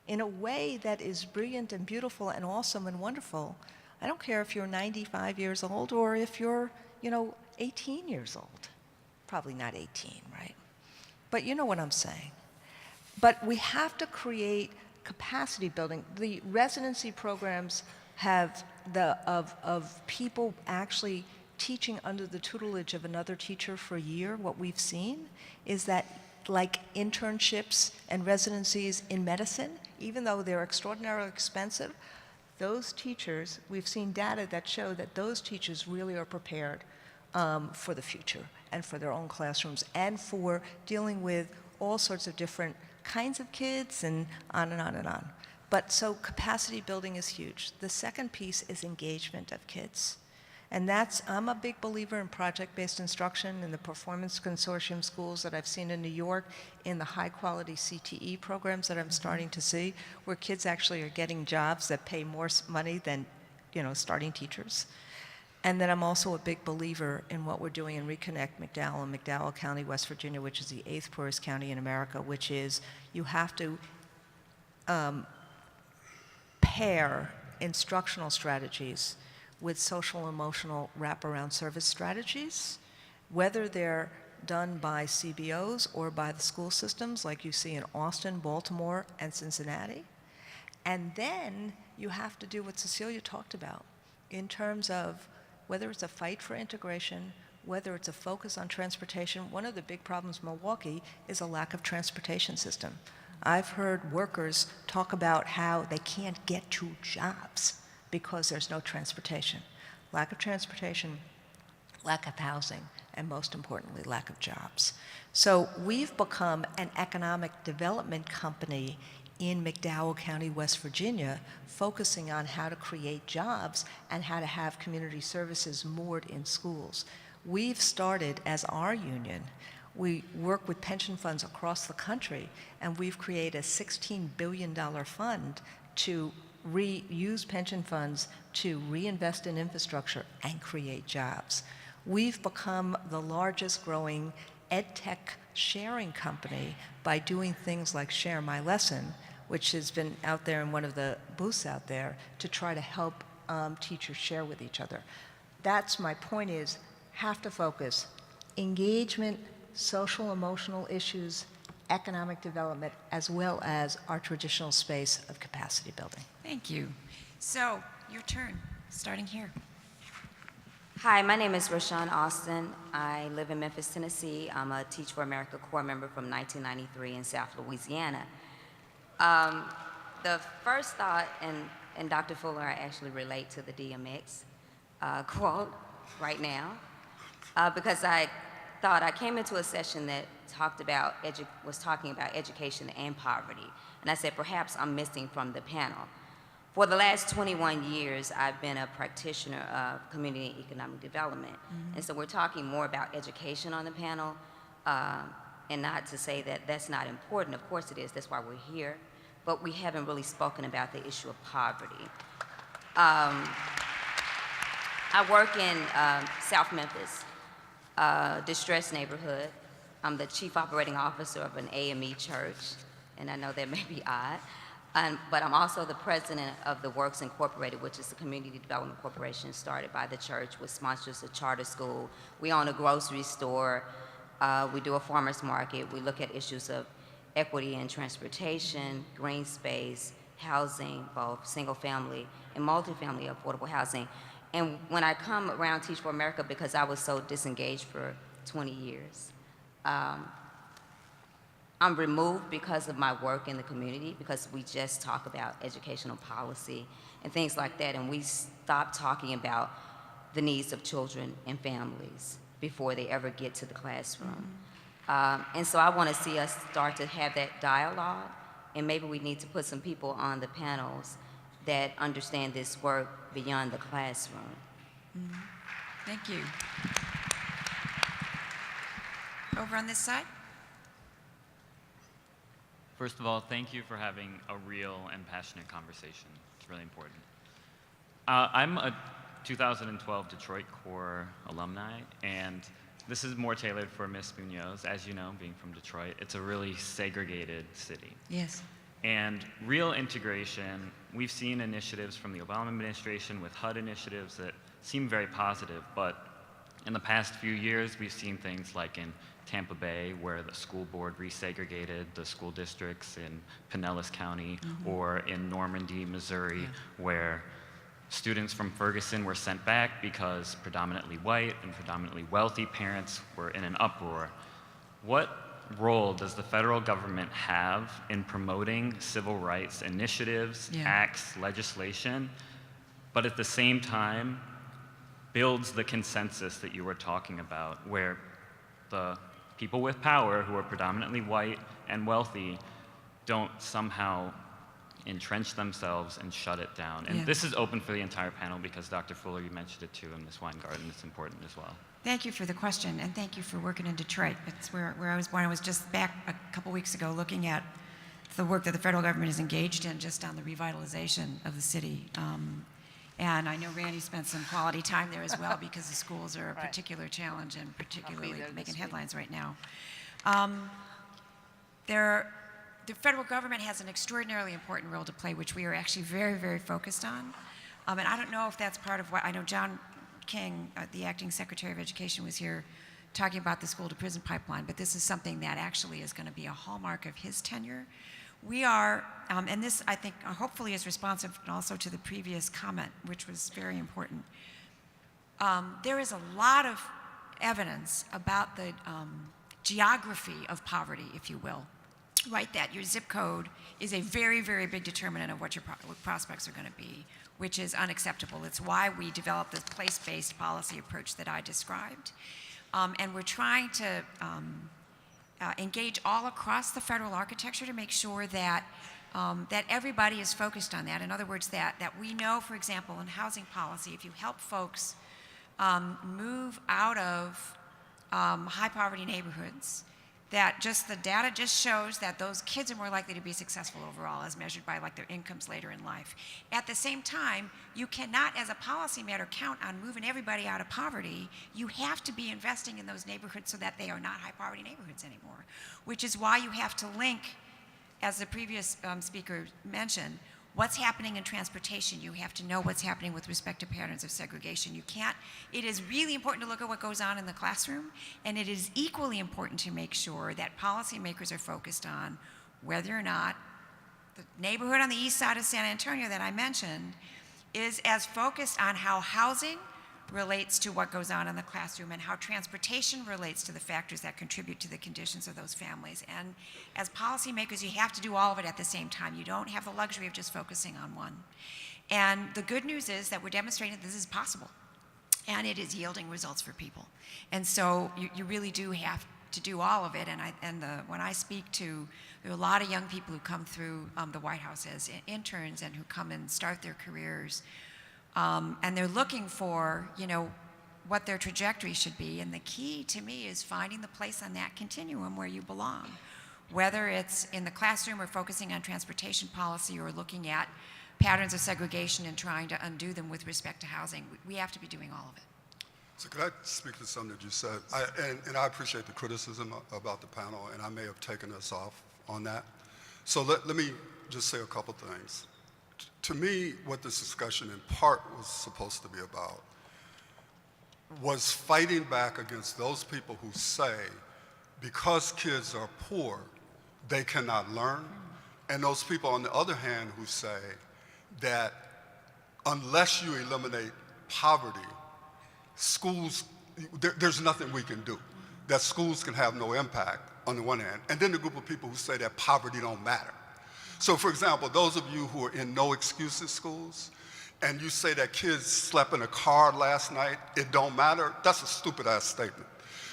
in a way that is brilliant and beautiful and awesome and wonderful, I don't care if you're 95 years old or if you're, 18 years old. Probably not 18, right? But you know what I'm saying. But we have to create capacity building. The residency programs have of people actually teaching under the tutelage of another teacher for a year. What we've seen is that, like internships and residencies in medicine, even though they're extraordinarily expensive, those teachers, we've seen data that show that those teachers really are prepared for the future and for their own classrooms and for dealing with all sorts of different kinds of kids and on and on and on. But so capacity building is huge. The second piece is engagement of kids. And I'm a big believer in project-based instruction in the performance consortium schools that I've seen in New York, in the high-quality CTE programs that I'm starting to see, where kids actually are getting jobs that pay more money than, starting teachers. And then I'm also a big believer in what we're doing in Reconnect McDowell in McDowell County, West Virginia, which is the 8th poorest county in America, which is you have to pair instructional strategies with social emotional wraparound service strategies, whether they're done by CBOs or by the school systems like you see in Austin, Baltimore, and Cincinnati. And then you have to do what Cecilia talked about in terms of whether it's a fight for integration, whether it's a focus on transportation. One of the big problems in Milwaukee is a lack of transportation system. I've heard workers talk about how they can't get to jobs because there's no transportation. Lack of transportation, lack of housing, and most importantly, lack of jobs. So we've become an economic development company in McDowell County, West Virginia, focusing on how to create jobs and how to have community services moored in schools. We've started as our union. We work with pension funds across the country, and we've created a $16 billion fund to use pension funds to reinvest in infrastructure and create jobs. We've become the largest growing ed tech sharing company by doing things like Share My Lesson, which has been out there in one of the booths out there to try to help teachers share with each other. That's my point is, have to focus. Engagement, social emotional issues, economic development, as well as our traditional space of capacity building. Thank you. So, your turn, starting here. Hi, my name is Rashawn Austin. I live in Memphis, Tennessee. I'm a Teach for America Corps member from 1993 in South Louisiana. The first thought, and Dr. Fuller, I actually relate to the DMX quote right now, because I came into a session that was talking about education and poverty, and I said perhaps I'm missing from the panel. For the last 21 years, I've been a practitioner of community and economic development, and so we're talking more about education on the panel, and not to say that that's not important. Of course it is, that's why we're here, but we haven't really spoken about the issue of poverty. I work in South Memphis, distressed neighborhood. I'm the chief operating officer of an AME church, and I know that may be odd, but I'm also the president of the Works Incorporated, which is a community development corporation started by the church, which sponsors a charter school. We own a grocery store. We do a farmer's market. We look at issues of equity in transportation, green space, housing, both single family and multifamily affordable housing. And when I come around Teach for America, because I was so disengaged for 20 years, I'm removed because of my work in the community, because we just talk about educational policy and things like that, and we stop talking about the needs of children and families before they ever get to the classroom. And so I want to see us start to have that dialogue, and maybe we need to put some people on the panels that understand this work beyond the classroom. Thank you. Over on this side? First of all, thank you for having a real and passionate conversation. It's really important. I'm a 2012 Detroit Core alumni, and this is more tailored for Ms. Munoz. As you know, being from Detroit, it's a really segregated city. Yes. And real integration, we've seen initiatives from the Obama administration with HUD initiatives that seem very positive, but in the past few years, we've seen things like in Tampa Bay, where the school board resegregated the school districts in Pinellas County, or in Normandy, Missouri, where students from Ferguson were sent back because predominantly white and predominantly wealthy parents were in an uproar. What role does the federal government have in promoting civil rights initiatives, acts, legislation, but at the same time builds the consensus that you were talking about, where the people with power, who are predominantly white and wealthy, don't somehow entrench themselves and shut it down? And this is open for the entire panel because Dr. Fuller, you mentioned it too, and Ms. Weingarten, it's important as well. Thank you for the question, and thank you for working in Detroit. It's where I was born. I was just back a couple weeks ago looking at the work that the federal government is engaged in just on the revitalization of the city. And I know Randy spent some quality time there as well because the schools are a particular challenge and particularly making headlines right now. The federal government has an extraordinarily important role to play, which we are actually very, very focused on. And I don't know if that's part of what, I know John King, the acting Secretary of Education, was here talking about the school to prison pipeline, but this is something that actually is going to be a hallmark of his tenure. We are, and this I think hopefully is responsive also to the previous comment, which was very important. There is a lot of evidence about the geography of poverty, if you will. Right, that your zip code is a very, very big determinant of what your prospects are going to be, which is unacceptable. It's why we developed this place-based policy approach that I described. And we're trying to engage all across the federal architecture to make sure that that everybody is focused on that. In other words, that we know, for example, in housing policy, if you help folks move out of high poverty neighborhoods, that just the data just shows that those kids are more likely to be successful overall as measured by like their incomes later in life. At the same time, you cannot as a policy matter count on moving everybody out of poverty. You have to be investing in those neighborhoods so that they are not high poverty neighborhoods anymore, which is why you have to link, as the previous speaker mentioned, what's happening in transportation. You have to know what's happening with respect to patterns of segregation. You can't, it is really important to look at what goes on in the classroom, and it is equally important to make sure that policymakers are focused on whether or not the neighborhood on the east side of San Antonio that I mentioned is as focused on how housing relates to what goes on in the classroom and how transportation relates to the factors that contribute to the conditions of those families. And as policymakers, you have to do all of it at the same time. You don't have the luxury of just focusing on one. And the good news is that we're demonstrating that this is possible, and it is yielding results for people. And so you really do have to do all of it. And when I speak to, there are a lot of young people who come through the White House as interns and who come and start their careers. And they're looking for, what their trajectory should be. And the key to me is finding the place on that continuum where you belong, whether it's in the classroom or focusing on transportation policy or looking at patterns of segregation and trying to undo them with respect to housing. We have to be doing all of it. So could I speak to something that you said? And I appreciate the criticism about the panel, and I may have taken us off on that. So let me just say a couple things. To me, what this discussion in part was supposed to be about was fighting back against those people who say, because kids are poor, they cannot learn, and those people, on the other hand, who say that unless you eliminate poverty, schools, there's nothing we can do. that schools can have no impact on the one hand, and then the group of people who say that poverty don't matter. So for example, those of you who are in no excuses schools, and you say that kids slept in a car last night, it don't matter, that's a stupid ass statement.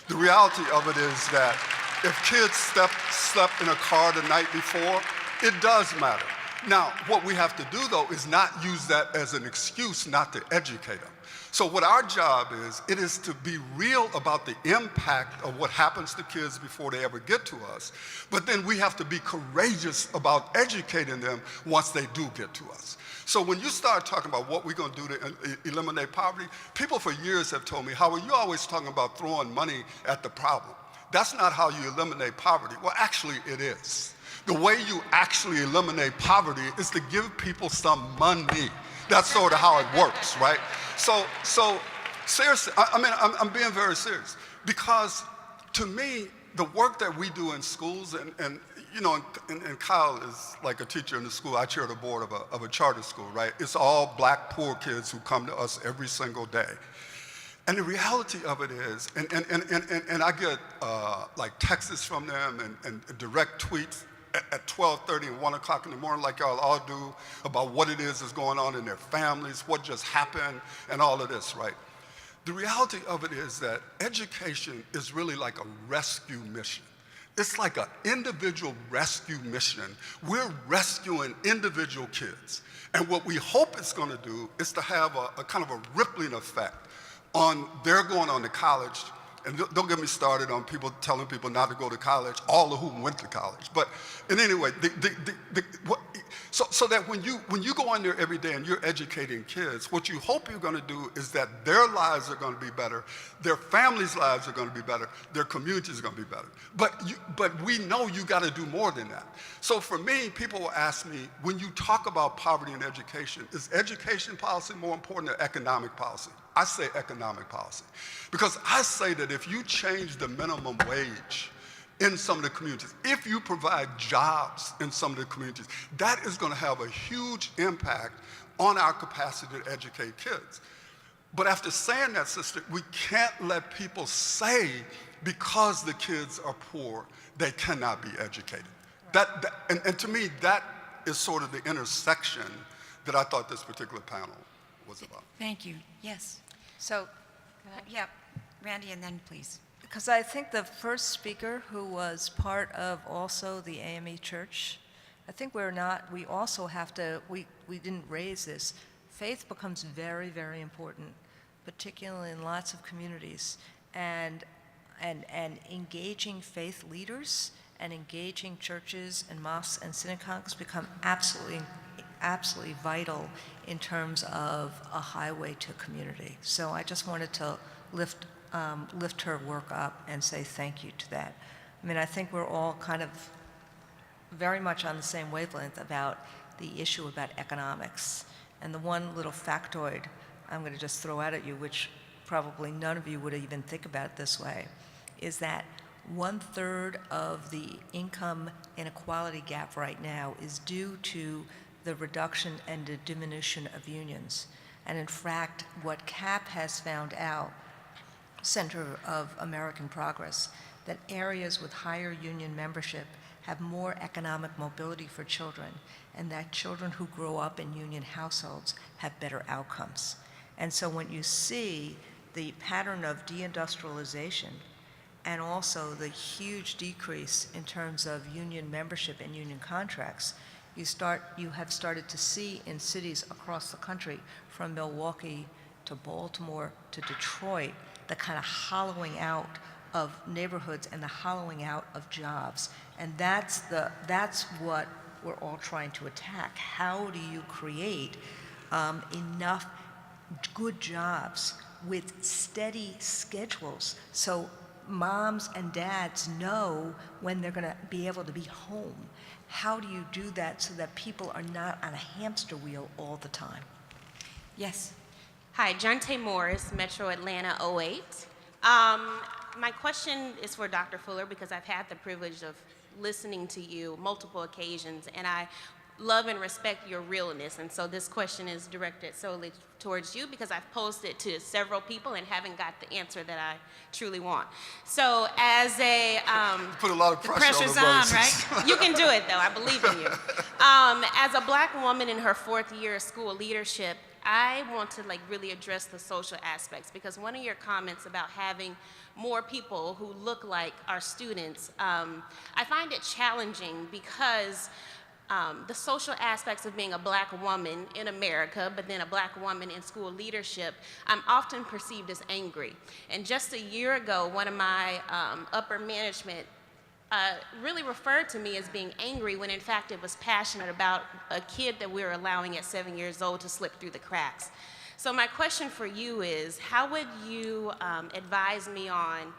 The reality of it is that if kids slept in a car the night before, it does matter. Now, what we have to do though is not use that as an excuse not to educate them. So what our job is, it is to be real about the impact of what happens to kids before they ever get to us. But then we have to be courageous about educating them once they do get to us. So when you start talking about what we're going to do to eliminate poverty, people for years have told me, Howard, you're always talking about throwing money at the problem. That's not how you eliminate poverty. Well, actually, it is. The way you actually eliminate poverty is to give people some money. That's sort of how it works, right? So seriously, I'm being very serious, because to me, the work that we do in schools, and you know, and Kyle is like a teacher in the school. I chair the board of a charter school, right? It's all black poor kids who come to us every single day. And the reality of it is, and I get like texts from them and direct tweets at 12:30 and 1 o'clock in the morning, like y'all all do, about what it is that's going on in their families, what just happened, and all of this, right? The reality of it is that education is really like a rescue mission. It's like an individual rescue mission. We're rescuing individual kids. And what we hope it's going to do is to have a kind of a rippling effect on their going on to college. And don't get me started on people telling people not to go to college, all of whom went to college. But in any way, so that when you go in there every day and you're educating kids, what you hope you're going to do is that their lives are going to be better, their families' lives are going to be better, their communities are going to be better. But we know you got to do more than that. So for me, people will ask me, when you talk about poverty and education, is education policy more important than economic policy? I say economic policy, because I say that if you change the minimum wage in some of the communities, if you provide jobs in some of the communities, that is going to have a huge impact on our capacity to educate kids. But after saying that, sister, we can't let people say because the kids are poor, they cannot be educated. Right. And to me, that is sort of the intersection that I thought this particular panel was about. Thank you. Yes. So, Yeah, Randy, and then please. because I think the first speaker who was part of also the AME Church, I think we also have to, we didn't raise this. Faith becomes very, very important, particularly in lots of communities. And engaging faith leaders and engaging churches and mosques and synagogues become absolutely vital in terms of a highway to community. So I just wanted to lift her work up and say thank you to that. I mean, I think we're all kind of very much on the same wavelength about the issue about economics. And the one little factoid I'm going to just throw out at you, which probably none of you would even think about it this way, is that 1/3 of the income inequality gap right now is due to the reduction and the diminution of unions. And in fact, what CAP has found out, Center of American Progress, that areas with higher union membership have more economic mobility for children, and that children who grow up in union households have better outcomes. And so when you see the pattern of deindustrialization and also the huge decrease in terms of union membership and union contracts, you have started to see in cities across the country, from Milwaukee to Baltimore to Detroit, the kind of hollowing out of neighborhoods and the hollowing out of jobs. And that's what we're all trying to attack. How do you create enough good jobs with steady schedules so moms and dads know when they're going to be able to be home? How do you do that so that people are not on a hamster wheel all the time? Yes. Hi, Jonte Morris, Metro Atlanta 08. My question is for Dr. Fuller, because I've had the privilege of listening to you multiple occasions, and I love and respect your realness. And so this question is directed solely towards you because I've posed it to several people and haven't got the answer that I truly want. So as a Put a lot of The pressure pressure's on the on, brothers. right? you can do it, though. I believe in you. As a black woman in her 4th year of school leadership, I want to really address the social aspects because one of your comments about having more people who look like our students, I find it challenging because the social aspects of being a black woman in America, but then a black woman in school leadership, I'm often perceived as angry. And just a year ago, one of my upper management really referred to me as being angry when in fact it was passionate about a kid that we were allowing at 7 years old to slip through the cracks. So my question for you is, how would you advise me on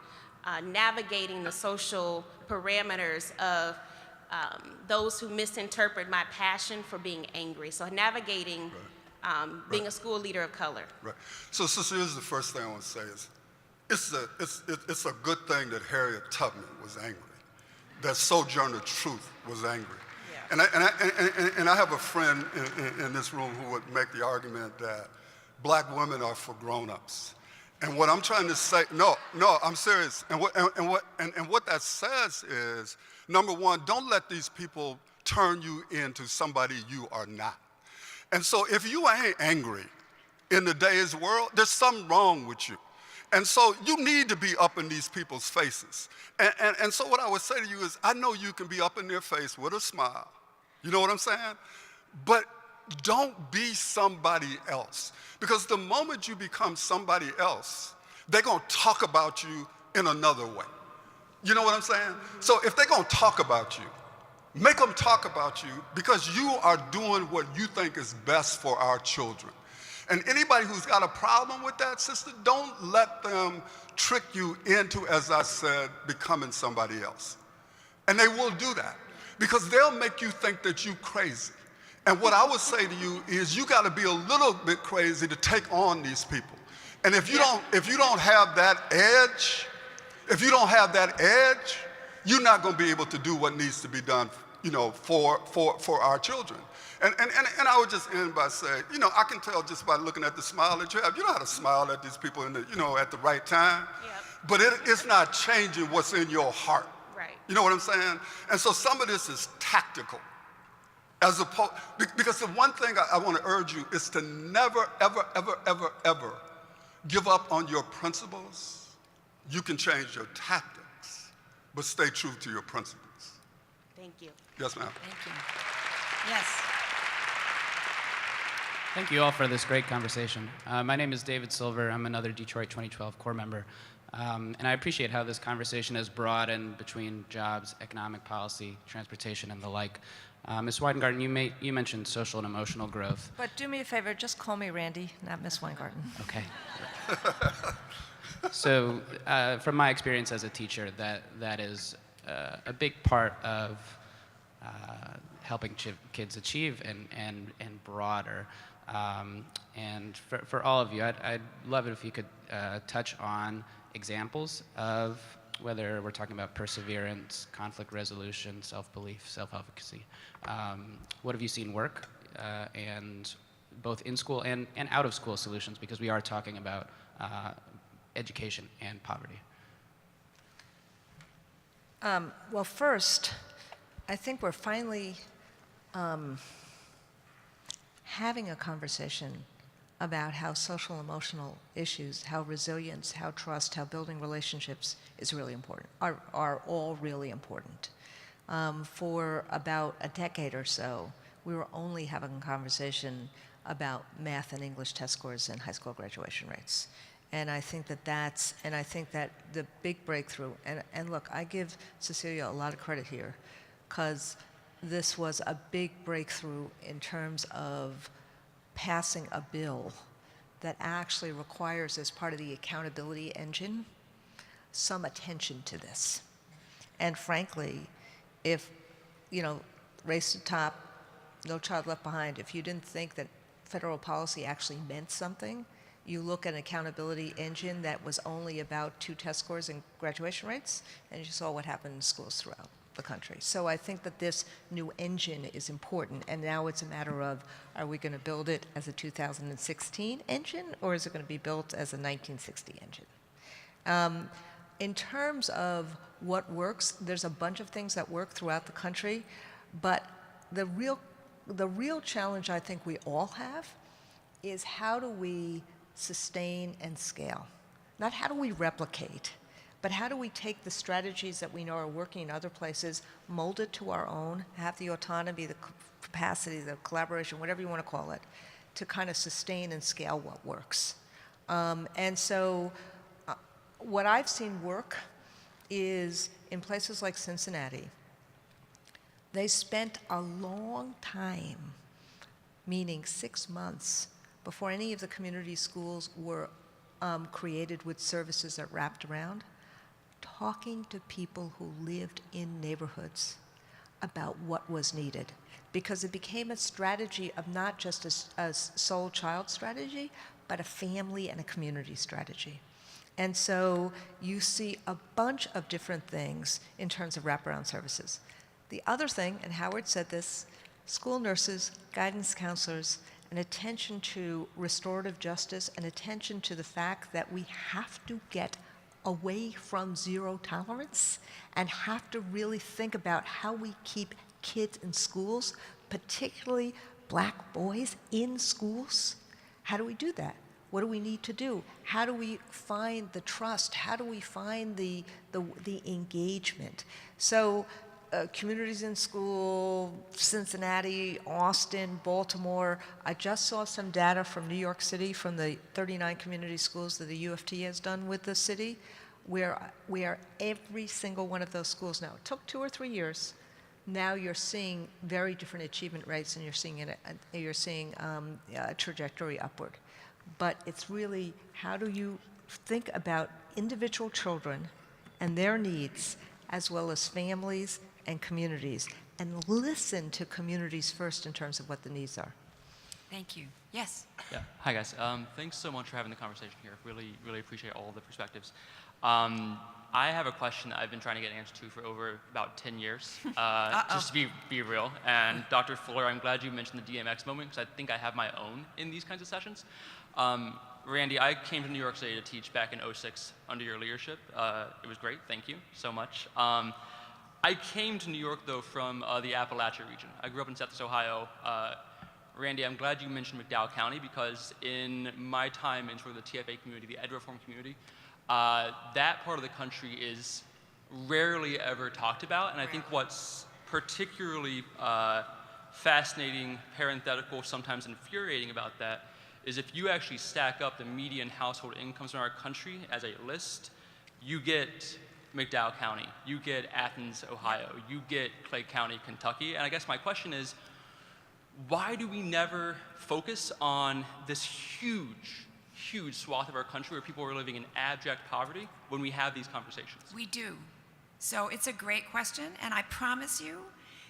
navigating the social parameters of those who misinterpret my passion for being angry? So navigating being a school leader of color. Right. So, sister, here's the first thing I want to say is, it's a good thing that Harriet Tubman was angry, that Sojourner Truth was angry. Yeah. And I have a friend in this room who would make the argument that black women are for grown-ups. And what I'm trying to say, no, I'm serious. And what that says is, number one, don't let these people turn you into somebody you are not. And so if you ain't angry in today's world, there's something wrong with you. And so you need to be up in these people's faces. And so what I would say to you is, I know you can be up in their face with a smile. You know what I'm saying? But don't be somebody else. Because the moment you become somebody else, they're going to talk about you in another way. You know what I'm saying? So if they're going to talk about you, make them talk about you because you are doing what you think is best for our children. And anybody who's got a problem with that, sister, don't let them trick you into, as I said, becoming somebody else. And they will do that because they'll make you think that you're crazy. And what I would say to you is you got to be a little bit crazy to take on these people. And if you don't have that edge, you're not going to be able to do what needs to be done, for our children. And I would just end by saying, I can tell just by looking at the smile that you have. You know how to smile at these people at the right time. Yep. But it's not changing what's in your heart. Right. You know what I'm saying? And so some of this is tactical. Because the one thing I want to urge you is to never, ever, ever, ever, ever give up on your principles. You can change your tactics, but stay true to your principles. Thank you. Yes, ma'am. Thank you. Yes. Thank you all for this great conversation. My name is David Silver. I'm another Detroit 2012 core member. And I appreciate how this conversation has broadened between jobs, economic policy, transportation, and the like. Ms. Weingarten, you mentioned social and emotional growth. But do me a favor, just call me Randy, not Miss Weingarten. Okay. So from my experience as a teacher, that is a big part of helping kids achieve and broader. And for all of you, I'd love it if you could touch on examples of whether we're talking about perseverance, conflict resolution, self-belief, self-efficacy. What have you seen work, and both in school and out of school solutions, because we are talking about education and poverty. Well, first, I think we're finally having a conversation about how social emotional issues, how resilience, how trust, how building relationships is really important, are all really important. For about a decade or so, we were only having a conversation about math and English test scores and high school graduation rates. And I think that the big breakthrough, and look, I give Cecilia a lot of credit here, because this was a big breakthrough in terms of passing a bill that actually requires, as part of the accountability engine, some attention to this. And frankly, if, race to the top, no child left behind, if you didn't think that federal policy actually meant something, you look at an accountability engine that was only about 2 test scores and graduation rates, and you saw what happened in schools throughout. the country. So I think that this new engine is important, and now it's a matter of, are we going to build it as a 2016 engine, or is it going to be built as a 1960 engine? In terms of what works, there's a bunch of things that work throughout the country, but the real challenge I think we all have is how do we sustain and scale? Not how do we replicate, but how do we take the strategies that we know are working in other places, mold it to our own, have the autonomy, the capacity, the collaboration, whatever you want to call it, to kind of sustain and scale what works. And so what I've seen work is in places like Cincinnati, they spent a long time, meaning 6 months, before any of the community schools were created with services that wrapped around, talking to people who lived in neighborhoods about what was needed. Because it became a strategy of not just a sole child strategy, but a family and a community strategy. And so you see a bunch of different things in terms of wraparound services. The other thing, and Howard said this, school nurses, guidance counselors, an attention to restorative justice, an attention to the fact that we have to get away from zero tolerance and have to really think about how we keep kids in schools, particularly black boys in schools. How do we do that? What do we need to do? How do we find the trust? How do we find the engagement? So communities in school, Cincinnati, Austin, Baltimore. I just saw some data from New York City from the 39 community schools that the UFT has done with the city, where every single one of those schools now. It took 2 or 3 years. Now you're seeing very different achievement rates, and you're seeing a trajectory upward. But it's really, how do you think about individual children and their needs, as well as families and communities, and listen to communities first in terms of what the needs are. Thank you. Yes. Yeah. Hi, guys. Thanks so much for having the conversation here. Really appreciate all the perspectives. I have a question that I've been trying to get an answer to for over about 10 years, just to be real. And Dr. Fuller, I'm glad you mentioned the DMX moment, because I think I have my own in these kinds of sessions. Randy, I came to New York City to teach back in '06 under your leadership. It was great. Thank you so much. I came to New York, though, from the Appalachia region. I grew up in Southwest Ohio. Randy, I'm glad you mentioned McDowell County, because in my time in sort of the TFA community, the ed reform community, that part of the country is rarely ever talked about. And I think what's particularly fascinating, parenthetical, sometimes infuriating about that is if you actually stack up the median household incomes in our country as a list, you get McDowell County, you get Athens, Ohio, you get Clay County, Kentucky. And I guess my question is, why do we never focus on this huge swath of our country where people are living in abject poverty when we have these conversations? We do. So it's a great question, and I promise you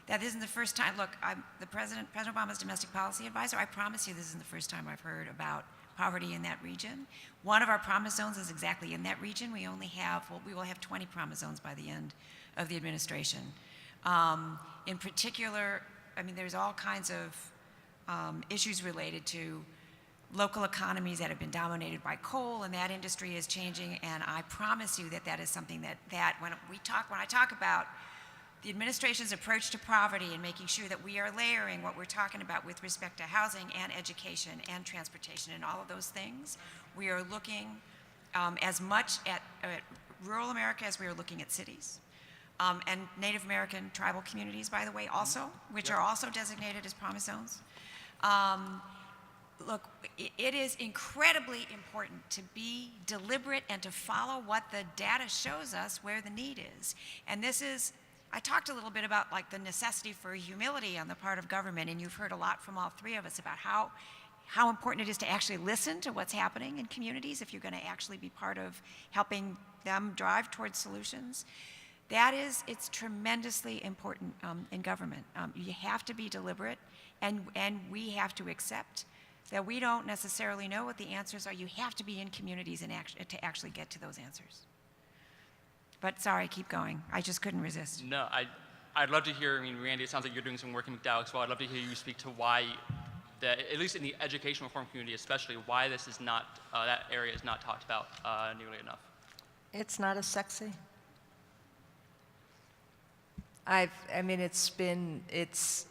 that this isn't the first time. Look, I'm the President Obama's domestic policy advisor. I promise you this isn't the first time I've heard about poverty in that region. One of our promise zones is exactly in that region. We will have 20 promise zones by the end of the administration. In particular, I mean, there's all kinds of issues related to local economies that have been dominated by coal, and that industry is changing. And I promise you that is something that when I talk about the administration's approach to poverty and making sure that we are layering what we're talking about with respect to housing and education and transportation and all of those things, we are looking as much at rural America as we are looking at cities. And Native American tribal communities, by the way, also, which are also designated as promise zones. Look, it is incredibly important to be deliberate and to follow what the data shows us where the need is. And this is, I talked a little bit about like the necessity for humility on the part of government, and you've heard a lot from all three of us about how important it is to actually listen to what's happening in communities if you're going to actually be part of helping them drive towards solutions. It's tremendously important in government. You have to be deliberate, and we have to accept that we don't necessarily know what the answers are. You have to be in communities to actually get to those answers. But sorry, keep going. I just couldn't resist. No, I'd love to hear, I mean, Randy, it sounds like you're doing some work in McDowell as well. I'd love to hear you speak to why, at least in the educational reform community especially, why this is not, that area is not talked about nearly enough. It's not as sexy. I mean,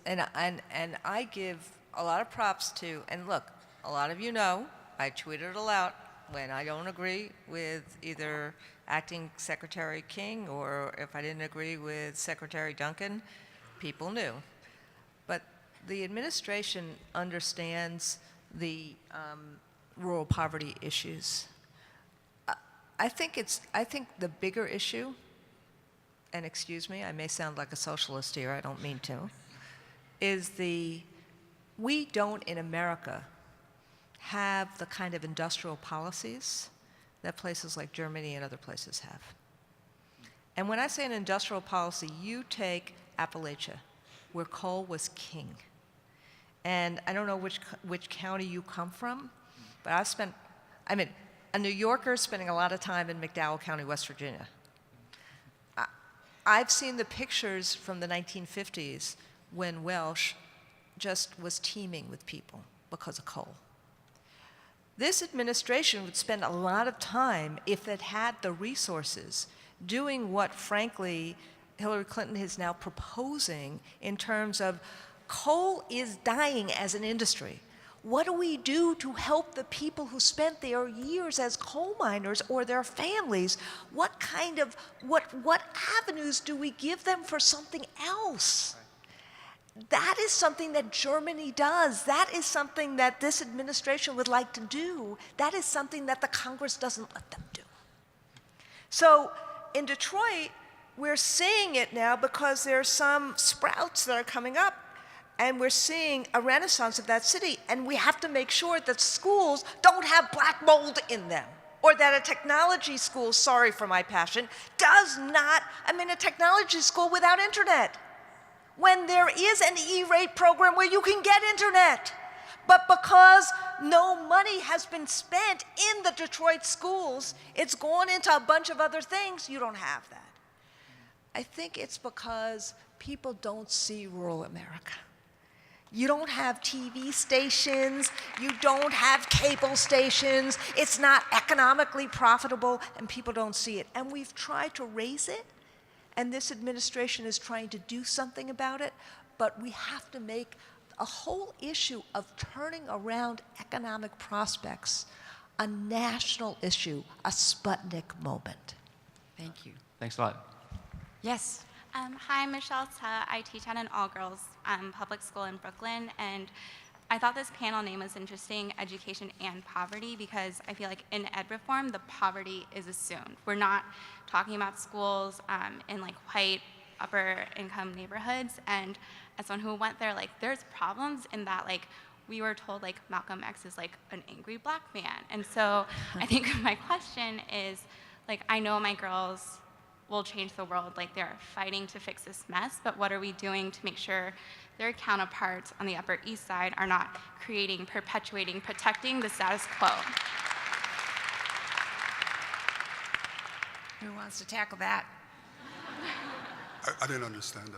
and I give a lot of props to, and look, a lot of you know, I tweet it all out when I don't agree with either Acting Secretary King or if I didn't agree with Secretary Duncan, people knew. But the administration understands the rural poverty issues. I think the bigger issue, and excuse me, I may sound like a socialist here, I don't mean to, is we don't in America have the kind of industrial policies that places like Germany and other places have. And when I say an industrial policy, you take Appalachia, where coal was king. And I don't know which county you come from, but a New Yorker spending a lot of time in McDowell County, West Virginia. I've seen the pictures from the 1950s when Welsh just was teeming with people because of coal. This administration would spend a lot of time, if it had the resources, doing what, frankly, Hillary Clinton is now proposing in terms of coal is dying as an industry. What do we do to help the people who spent their years as coal miners or their families? What avenues do we give them for something else? That is something that Germany does. That is something that this administration would like to do. That is something that the Congress doesn't let them do. So in Detroit, we're seeing it now because there are some sprouts that are coming up, and we're seeing a renaissance of that city, and we have to make sure that schools don't have black mold in them, or that a technology school, sorry for my passion, does not, a technology school without internet, when there is an E-rate program where you can get internet. But because no money has been spent in the Detroit schools, it's gone into a bunch of other things, you don't have that. I think it's because people don't see rural America. You don't have TV stations, you don't have cable stations, it's not economically profitable, and people don't see it. And we've tried to raise it, and this administration is trying to do something about it, but we have to make a whole issue of turning around economic prospects a national issue, a Sputnik moment. Thank you. Thanks a lot. Yes. Hi, I'm Michelle Ta. I teach at an all-girls public school in Brooklyn, and I thought this panel name was interesting, Education and Poverty, because I feel like in ed reform, the poverty is assumed. We're not talking about schools in like white, upper income neighborhoods, and as someone who went there, like there's problems in that like we were told like Malcolm X is like an angry black man. And so I think my question is, like, I know my girls will change the world, like they're fighting to fix this mess, but what are we doing to make sure their counterparts on the Upper East Side are not creating, perpetuating, protecting the status quo? Who wants to tackle that? I didn't understand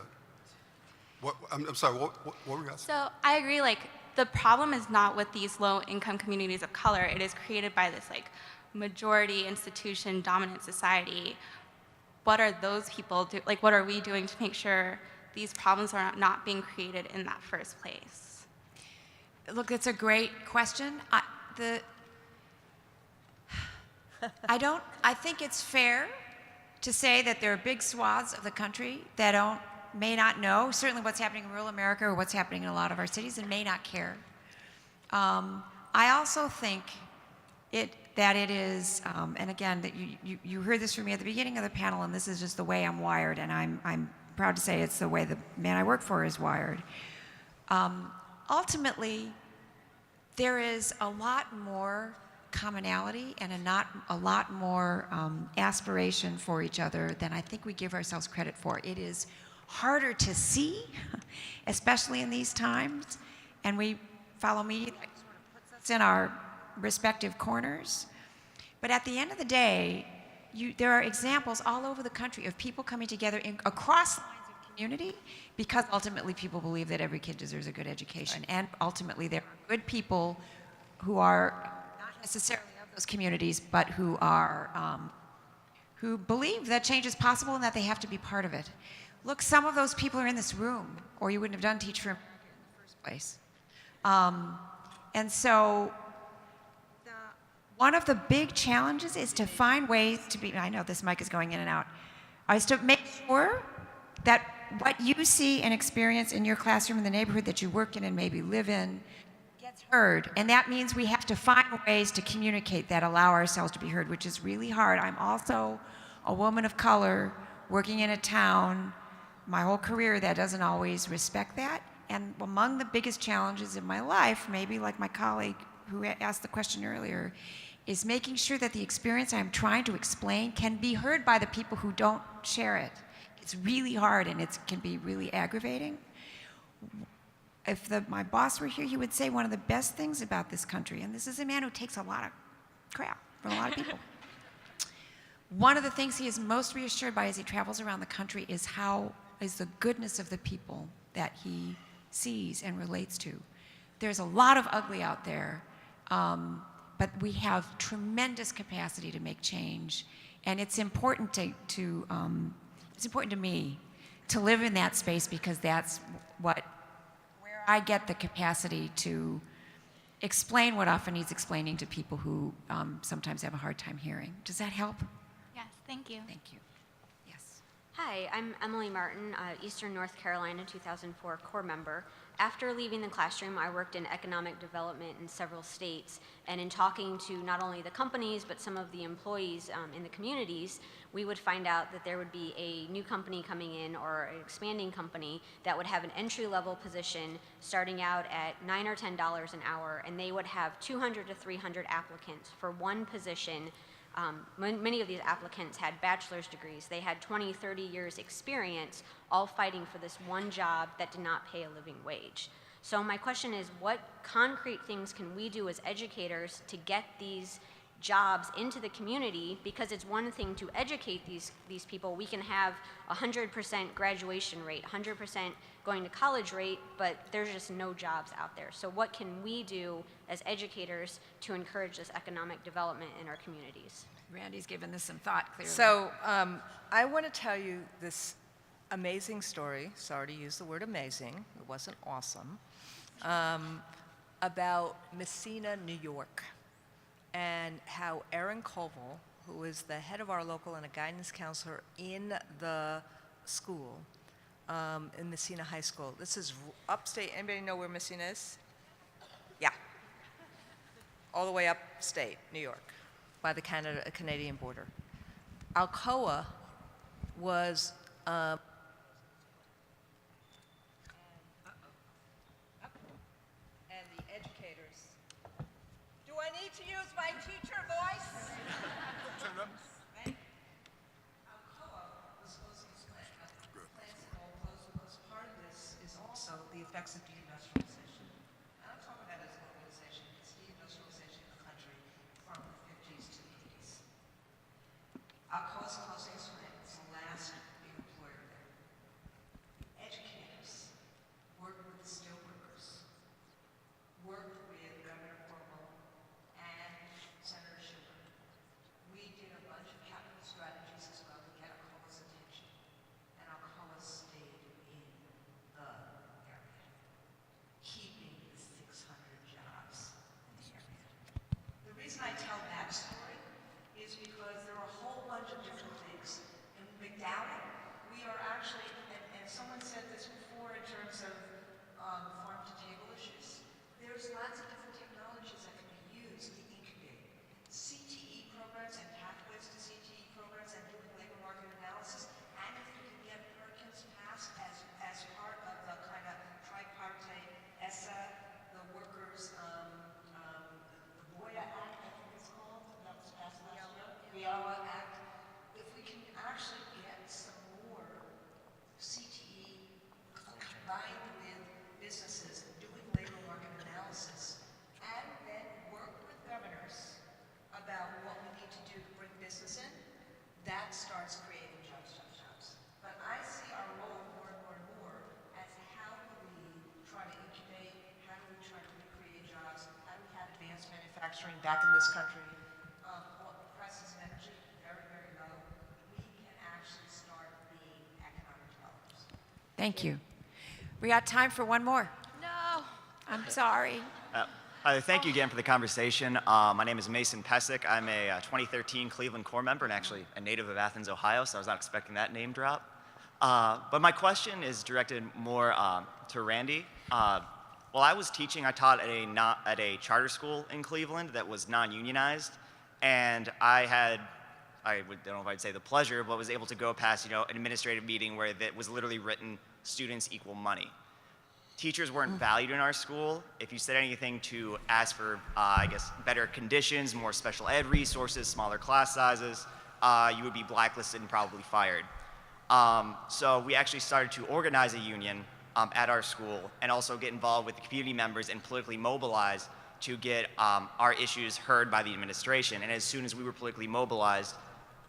that. I'm sorry, what were you asking? So I agree, like the problem is not with these low income communities of color, it is created by this like majority institution dominant society. What are those people like what are we doing to make sure these problems are not being created in that first place? Look, it's a great question. I think it's fair to say that there are big swaths of the country that may not know certainly what's happening in rural America or what's happening in a lot of our cities and may not care. I also think that it is, and again, that you heard this from me at the beginning of the panel, and this is just the way I'm wired, and I'm proud to say it's the way the man I work for is wired. Ultimately, there is a lot more commonality and a lot more aspiration for each other than I think we give ourselves credit for. It is harder to see, especially in these times, and we follow media that sort of puts us in our respective corners. But at the end of the day, there are examples all over the country of people coming together across lines of community, because ultimately people believe that every kid deserves a good education. And ultimately there are good people who are not necessarily of those communities, but who are, who believe that change is possible and that they have to be part of it. Look, some of those people are in this room, or you wouldn't have done Teach for America in the first place. And so one of the big challenges is to find ways to be, I know this mic is going in and out, is to make sure that what you see and experience in your classroom in the neighborhood that you work in and maybe live in gets heard. And that means we have to find ways to communicate that, allow ourselves to be heard, which is really hard. I'm also a woman of color working in a town my whole career that doesn't always respect that. And among the biggest challenges in my life, maybe like my colleague who asked the question earlier, is making sure that the experience I'm trying to explain can be heard by the people who don't share it. It's really hard and it can be really aggravating. If my boss were here, he would say one of the best things about this country, and this is a man who takes a lot of crap from a lot of people. One of the things he is most reassured by as he travels around the country is the goodness of the people that he sees and relates to. There's a lot of ugly out there, but we have tremendous capacity to make change, and it's important it's important to me to live in that space, because that's where I get the capacity to explain what often needs explaining to people who sometimes have a hard time hearing. Does that help? Yes, thank you. Thank you. Yes. Hi, I'm Emily Martin, Eastern North Carolina 2004 Corps member. After leaving the classroom, I worked in economic development in several states, and in talking to not only the companies, but some of the employees in the communities, we would find out that there would be a new company coming in or an expanding company that would have an entry-level position starting out at $9 or $10 an hour, and they would have 200 to 300 applicants for one position. Many of these applicants had bachelor's degrees. They had 20, 30 years experience, all fighting for this one job that did not pay a living wage. So my question is, what concrete things can we do as educators to get these jobs into the community? Because it's one thing to educate these people. We can have 100% graduation rate, 100% going to college rate, but there's just no jobs out there. So what can we do as educators to encourage this economic development in our communities? Randy's given this some thought, clearly. So I want to tell you this amazing story, sorry to use the word amazing, it wasn't awesome, about Messina, New York, and how Erin Koval, who is the head of our local and a guidance counselor in the school, in Messina High School. This is upstate. Anybody know where Messina is? Yeah. All the way upstate, New York, by the Canadian border. Alcoa was and the educators. Do I need to use my teacher voice? Right? Alcoa was closing its plant. Plants have all closed because part of this is also the effects of deindustrialization. I don't talk about it as globalization. It's deindustrialization of the country from the 50s to the 80s. Alcoa's closing its plant. It's the last big employer there. Educators worked with the steelworkers, worked with Governor Cuomo and Senator Schumer. We did a bunch of capital strategies as well to get Alcoa's attention, and Alcoa stayed in the area. He back in this country, prices of energy very, very low, we can actually start being economic developers. Thank you. We got time for one more. No. I'm sorry. Thank you again for the conversation. My name is Mason Pesic. I'm a 2013 Cleveland Corps member and actually a native of Athens, Ohio, so I was not expecting that name drop. But my question is directed more to Randy. While I was teaching, I taught at a charter school in Cleveland that was non-unionized, and I don't know if I'd say the pleasure, but was able to go past an administrative meeting where it was literally written, students equal money. Teachers weren't valued in our school. If you said anything to ask for, better conditions, more special ed resources, smaller class sizes, you would be blacklisted and probably fired. So we actually started to organize a union at our school and also get involved with the community members and politically mobilize to get our issues heard by the administration. And as soon as we were politically mobilized,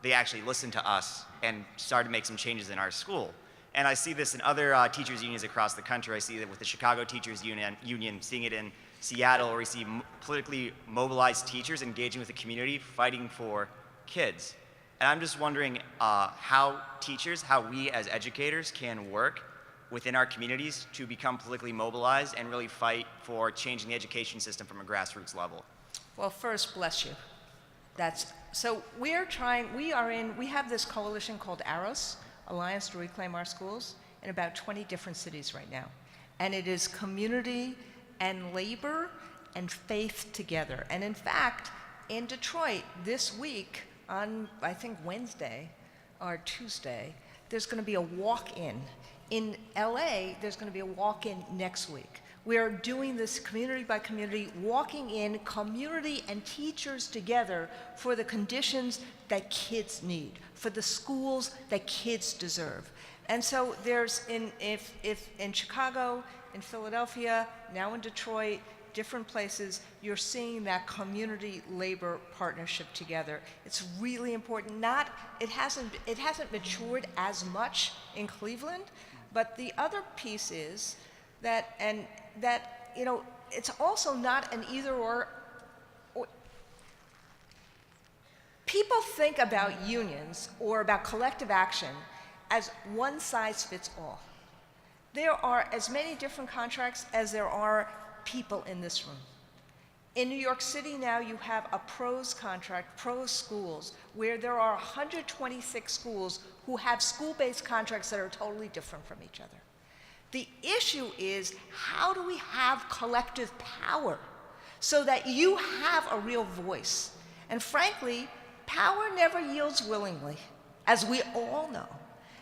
they actually listened to us and started to make some changes in our school. And I see this in other teachers' unions across the country. I see that with the Chicago Teachers Union, seeing it in Seattle, where we see politically mobilized teachers engaging with the community, fighting for kids. And I'm just wondering how we as educators can work within our communities to become politically mobilized and really fight for changing the education system from a grassroots level. Well, first, bless you. So we have this coalition called ARROS, Alliance to Reclaim Our Schools, in about 20 different cities right now. And it is community and labor and faith together. And in fact, in Detroit this week, on I think Wednesday or Tuesday, there's going to be a walk-in. In LA, there's going to be a walk-in next week. We are doing this community by community, walking in community and teachers together for the conditions that kids need, for the schools that kids deserve. And so there's in Chicago, in Philadelphia, now in Detroit, different places, you're seeing that community labor partnership together. It's really important. It hasn't matured as much in Cleveland, but the other piece is that it's also not an either or. People think about unions or about collective action as one size fits all. There are as many different contracts as there are people in this room. In New York City now, you have a PROS contract, PROS schools, where there are 126 schools who have school-based contracts that are totally different from each other. The issue is, how do we have collective power so that you have a real voice? And frankly, power never yields willingly, as we all know.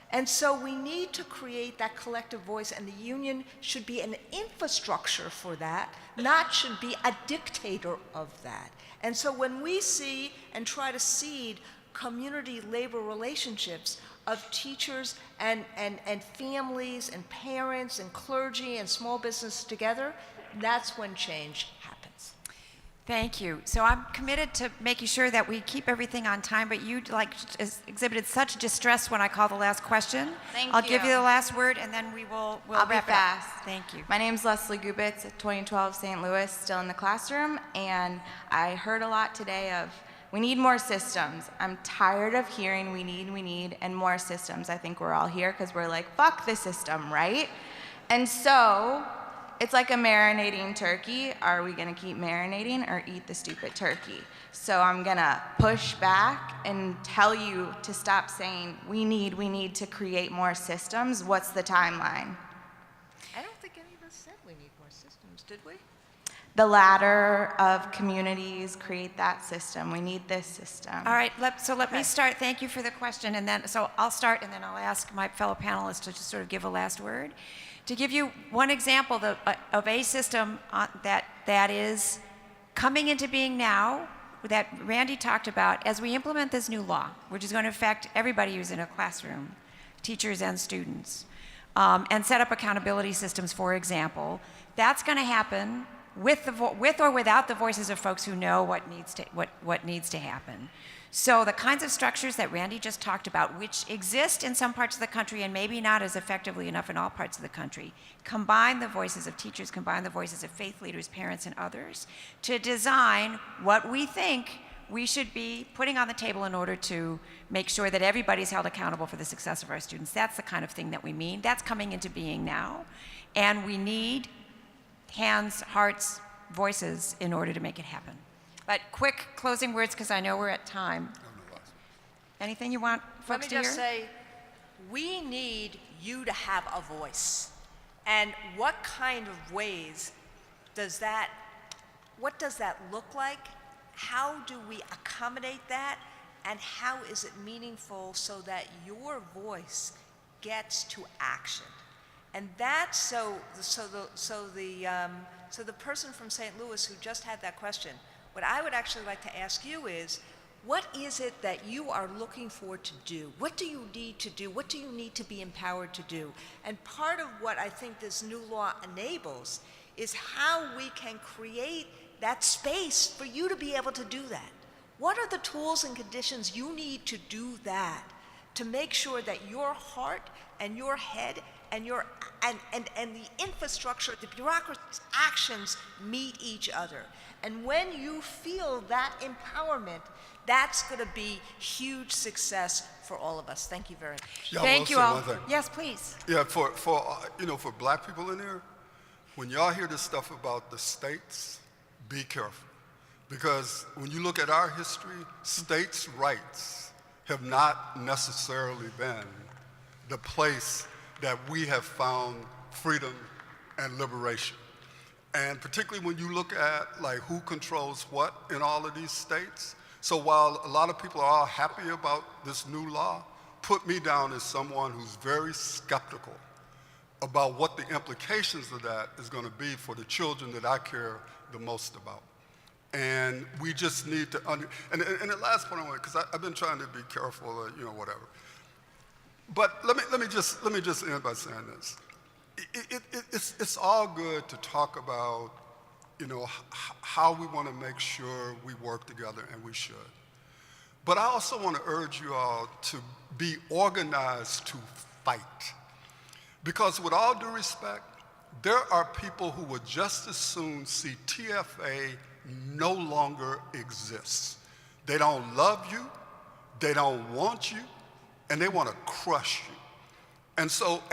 And so we need to create that collective voice, and the union should be an infrastructure for that, not should be a dictator of that. And so when we see and try to seed community labor relationships of teachers and families and parents and clergy and small business together, that's when change happens. Thank you. So I'm committed to making sure that we keep everything on time, but you exhibited such distress when I call the last question. I'll give you the last word, and then we'll I'll be wrap it up. fast. Thank you. My name's Leslie Gubitz, 2012 St. Louis, still in the classroom, and I heard a lot today of we need more systems. I'm tired of hearing we need, and more systems. I think we're all here because we're like, fuck the system, right? And so it's like a marinating turkey. Are we gonna keep marinating or eat the stupid turkey? So I'm gonna push back and tell you to stop saying we need to create more systems. What's the timeline? I don't think any of us said we need more systems, did we? The ladder of communities create that system. We need this system. All right, let me start. Thank you for the question, and then so I'll start, and then I'll ask my fellow panelists to just sort of give a last word. To give you one example of a system that is coming into being now, that Randy talked about, as we implement this new law, which is going to affect everybody who's in a classroom, teachers and students, and set up accountability systems, for example, that's going to happen with or without the voices of folks who know what needs to happen. So the kinds of structures that Randy just talked about, which exist in some parts of the country and maybe not as effectively enough in all parts of the country, combine the voices of teachers, combine the voices of faith leaders, parents, and others to design what we think we should be putting on the table in order to make sure that everybody's held accountable for the success of our students. That's the kind of thing that we mean. That's coming into being now. And we need hands, hearts, voices in order to make it happen. But quick closing words, because I know we're at time. Anything you want folks to hear? Let me just say, we need you to have a voice. And what kind of ways what does that look like? How do we accommodate that? And how is it meaningful so that your voice gets to action? And that's so the person from St. Louis who just had that question, what I would actually like to ask you is, what is it that you are looking for to do? What do you need to do? What do you need to be empowered to do? And part of what I think this new law enables is how we can create that space for you to be able to do that. What are the tools and conditions you need to do that, to make sure that your heart and your head and the infrastructure, the bureaucracy's actions meet each other? And when you feel that empowerment, that's going to be huge success for all of us. Thank you very much. Yeah, Thank you say all. one thing. Yes, please. Yeah, for black people in here, when y'all hear this stuff about the states, be careful. Because when you look at our history, states' rights have not necessarily been the place that we have found freedom and liberation. And particularly when you look at like who controls what in all of these states. So while a lot of people are all happy about this new law, put me down as someone who's very skeptical about what the implications of that is going to be for the children that I care the most about. And we just need to, and the last point I want, because I've been trying to be careful, whatever. But let me just end by saying this. It's all good to talk about, how we want to make sure we work together, and we should. But I also want to urge you all to be organized to fight. Because with all due respect, there are people who would just as soon see TFA no longer exists. They don't love you, they don't want you, and they want to crush you. And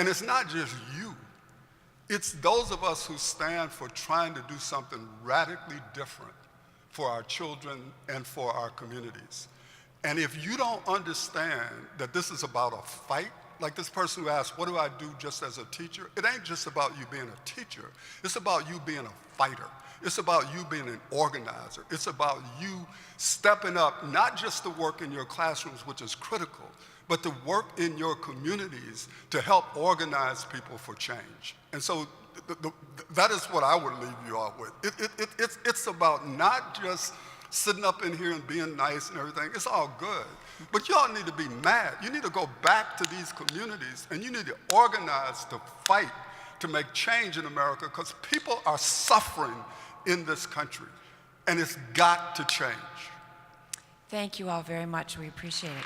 it's not just you. It's those of us who stand for trying to do something radically different for our children and for our communities. And if you don't understand that this is about a fight, like this person who asked, what do I do just as a teacher? It ain't just about you being a teacher. It's about you being a fighter. It's about you being an organizer. It's about you stepping up, not just to work in your classrooms, which is critical, but to work in your communities to help organize people for change. And so that is what I would leave you all with. It's about not just sitting up in here and being nice and everything. It's all good. But y'all need to be mad. You need to go back to these communities and you need to organize to fight to make change in America, because people are suffering in this country and it's got to change. Thank you all very much. We appreciate it.